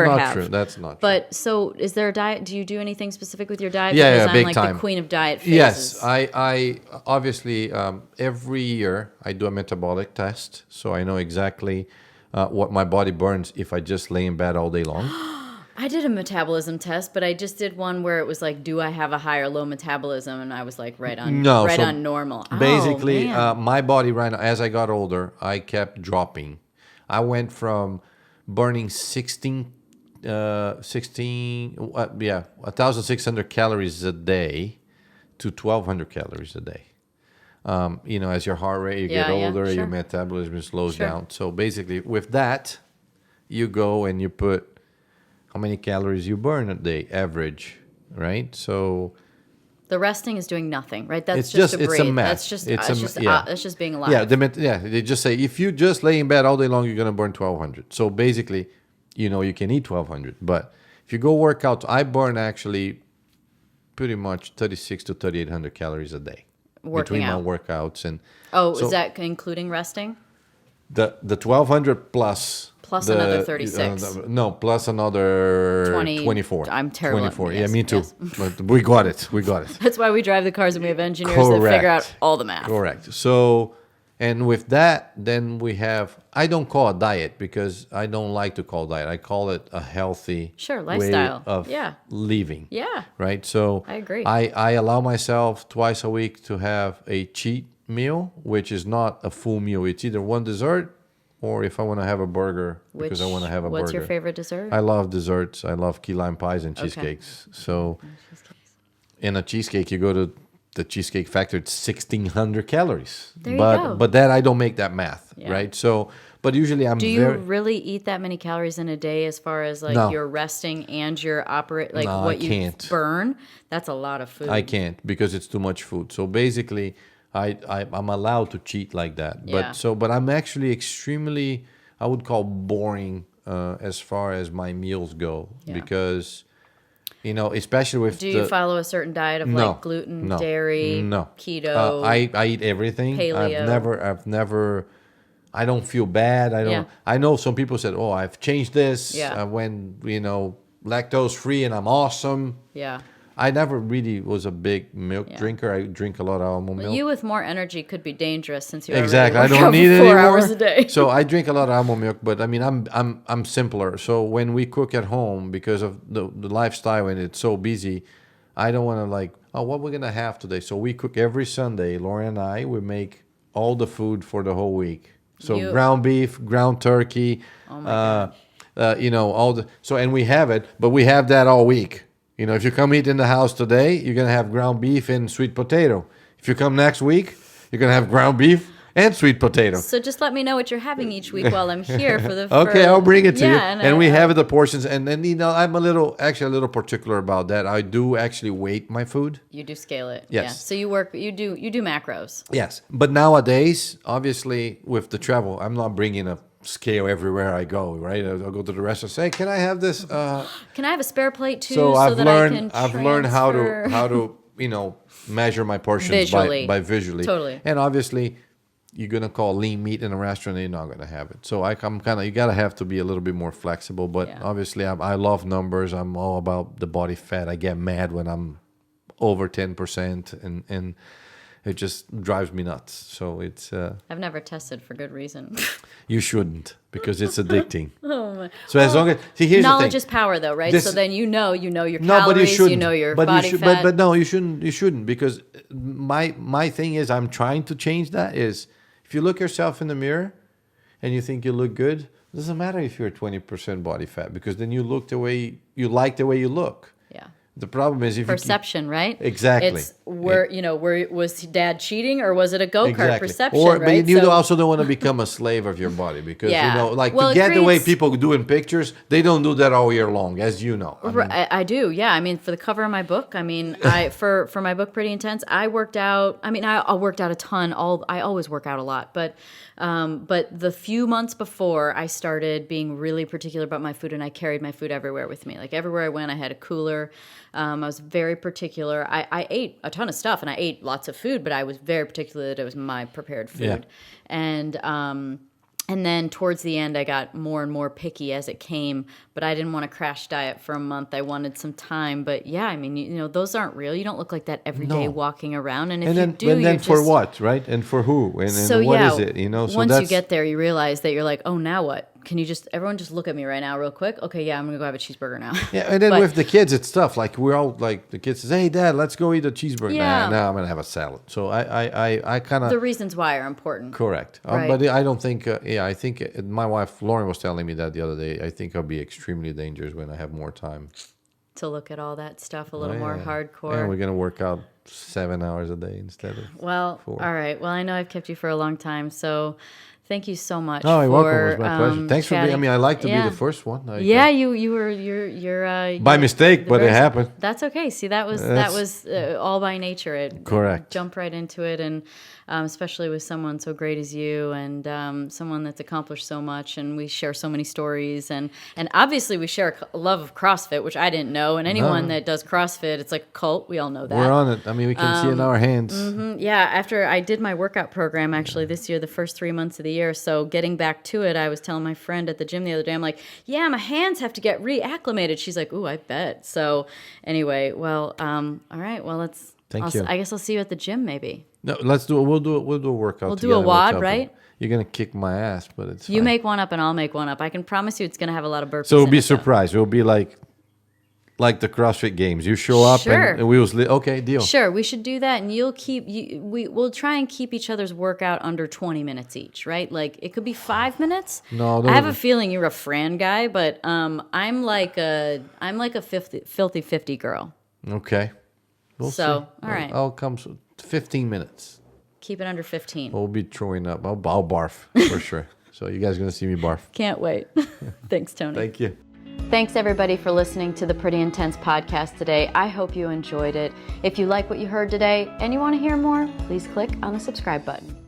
have. That's not true. But so, is there a diet? Do you do anything specific with your diet? Yeah, because big I'm like time. the queen of diet phases. Yes, I obviously every year I do a metabolic test, so I know exactly what my body burns if I just lay in bed all day long. I did a metabolism test, but I just did one where it was like, do I have a high or low metabolism? And I was like right on normal. Basically, Oh, man. my body right now, as I got older, I kept dropping. I went from burning 1,600 calories a day to 1,200 calories a day. As your heart rate, you get older, your metabolism slows down. So basically, with that, you go and you put how many calories you burn a day, average, right? So the resting is doing nothing, right? That's it's just to breathe. It's a mess. That's just being alive. Yeah, they just say if you just lay in bed all day long, you're gonna burn 1,200. So basically, you can eat 1,200, but if you go work out, I burn actually pretty much 3,600 to 3,800 calories a day between my workouts and. Is that including resting? The 1,200 plus another 36. Plus another 24. I'm terrible. 24. Yeah, me too. Yes. But we got it. That's why we drive the cars and we have engineers that figure out all the math. Correct. So, and with that, then we have, I don't call it diet because I don't like to call diet. I call it a healthy lifestyle way of living. Yeah. Right? So I agree. I allow myself twice a week to have a cheat meal, which is not a full meal. It's either one dessert or if I want to have a burger because I want to have a burger. What's your favorite dessert? I love desserts. I love key lime pies and cheesecakes. So in a cheesecake, you go to the Cheesecake Factory, it's 1,600 calories. There you go. But that I don't make that math, right? So, but usually Do you really eat that many calories in a day as far as your resting and your what you can't. burn? That's a lot of food. I can't because it's too much food. So basically, I'm allowed to cheat like that. But I'm actually extremely, I would call boring as far as my meals go because, especially with Do you follow a certain diet of gluten, dairy, keto? I eat everything. Paleo. I've never. I don't feel bad. I know some people said, "Oh, I've changed this. I went, lactose free, and I'm awesome." Yeah. I never really was a big milk drinker. I drink a lot of almond milk. You with more energy could be dangerous since you exactly. I don't need it 4 hours a day. So I drink a lot of almond milk, but I mean I'm simpler. So when we cook at home because of the lifestyle and it's so busy, I don't want to what we're gonna have today. So we cook every Sunday. Lauren and I we make all the food for the whole week. So ground beef, ground turkey, all the and we have it, but we have that all week. If you come eat in the house today, you're going to have ground beef and sweet potato. If you come next week, you're going to have ground beef and sweet potato. So just let me know what you're having each week while I'm here for the Okay, I'll bring it to you. And we have the portions. And then, I'm a little particular about that. I do actually weight my food. You do scale it. Yes. Yeah. So you do macros. Yes. But nowadays, obviously, with the travel, I'm not bringing a scale everywhere I go, right? I'll go to the restaurant and say, "Can I have this? Can I have a spare plate too?" So I've learned how transfer? to measure my portions Visually. by visually. Totally. And obviously, you're gonna call lean meat in a restaurant, and you're not gonna have it. So I'm kind of you gotta have to be a little bit more flexible. But obviously, I love numbers. I'm all about the body fat. I get mad when I'm over 10%, and it just drives me nuts. So it's. I've never tested for good reason. You shouldn't because it's addicting. Oh my. So as long as here's knowledge the is power, though, right? So then your calories, but you shouldn't. you know your but body fat. But no, you shouldn't. You shouldn't because my thing is I'm trying to change that. Is if you look yourself in the mirror and you think you look good, it doesn't matter if you're 20% body fat because then you look the way you like the way you look. Yeah. The problem is if perception, right? Exactly. It's was Dad cheating or was it a go-kart perception? But you also don't want to become a slave of your body because to get the way people do in pictures, they don't do that all year long, as you know. I do, yeah. I mean, for the cover of my book, I mean, for my book, Pretty Intense, I worked out. I mean, I worked out a ton. I always work out a lot, but the few months before, I started being really particular about my food, and I carried my food everywhere with me. Like everywhere I went, I had a cooler. I was very particular. I ate a ton of stuff, and I ate lots of food, but I was very particular that it was my prepared food. Yeah. And then towards the end, I got more and more picky as it came, but I didn't want to crash diet for a month. I wanted some time. But yeah, I mean, those aren't real. You don't look like that every day walking around. And if you do, then for what, right? And for who? And what is it? Once you get there, you realize that you're like, oh, now what? can you everyone just look at me right now real quick? Okay, yeah, I'm going to go have a cheeseburger now. Yeah, and then with the kids, it's tough. Like we're all like, the kids says, hey, Dad, let's go eat a cheeseburger. Yeah. Nah, I'm going to have a salad. So I kind of... The reasons why are important. Correct. Right. But I don't think, I think my wife, Lauren, was telling me that the other day. I think I'll be extremely dangerous when I have more time. To look at all that stuff a little more hardcore. And we're going to work out 7 hours a day instead of 4. All right. Well, I know I've kept you for a long time, so thank you so much. Oh, you're welcome. It was my pleasure. Thanks chatting. for being. I mean, I like to be the first one. You're by mistake, but it happened. That's okay. See, that was all by nature. It jumped right into it, and especially with someone so great as you, and someone that's accomplished so much, and we share so many stories, and obviously we share a love of CrossFit, which I didn't know, and anyone that does CrossFit, it's like a cult. We all know that. We're on it. I mean, we can see it in our hands. Mm-hmm. Yeah, after I did my workout program actually this year, the first 3 months of the year, so getting back to it, I was telling my friend at the gym the other day, I'm like, yeah, my hands have to get reacclimated. She's like, ooh, I bet. So anyway, well, all right, well, Thank you. I guess I'll see you at the gym maybe. No, let's do it. We'll do a workout. We'll do a WOD, right? You're gonna kick my ass, but it's you fine. make one up and I'll make one up. I can promise you it's gonna have a lot of burpees. So we'll be surprised. It'll be like the CrossFit Games. You show up and we will. Okay, deal. Sure, we should do that, and we'll try and keep each other's workout under 20 minutes each, right? Like it could be 5 minutes. No, I have a feeling you're a Fran guy, but I'm like a filthy 50 girl. Okay. We'll see. All right. I'll come 15 minutes. Keep it under 15. We'll be throwing up. I'll barf for sure. So you guys are going to see me barf. Can't wait. Thanks, Tony. Thank you. Thanks, everybody, for listening to the Pretty Intense podcast today. I hope you enjoyed it. If you like what you heard today and you want to hear more, please click on the subscribe button.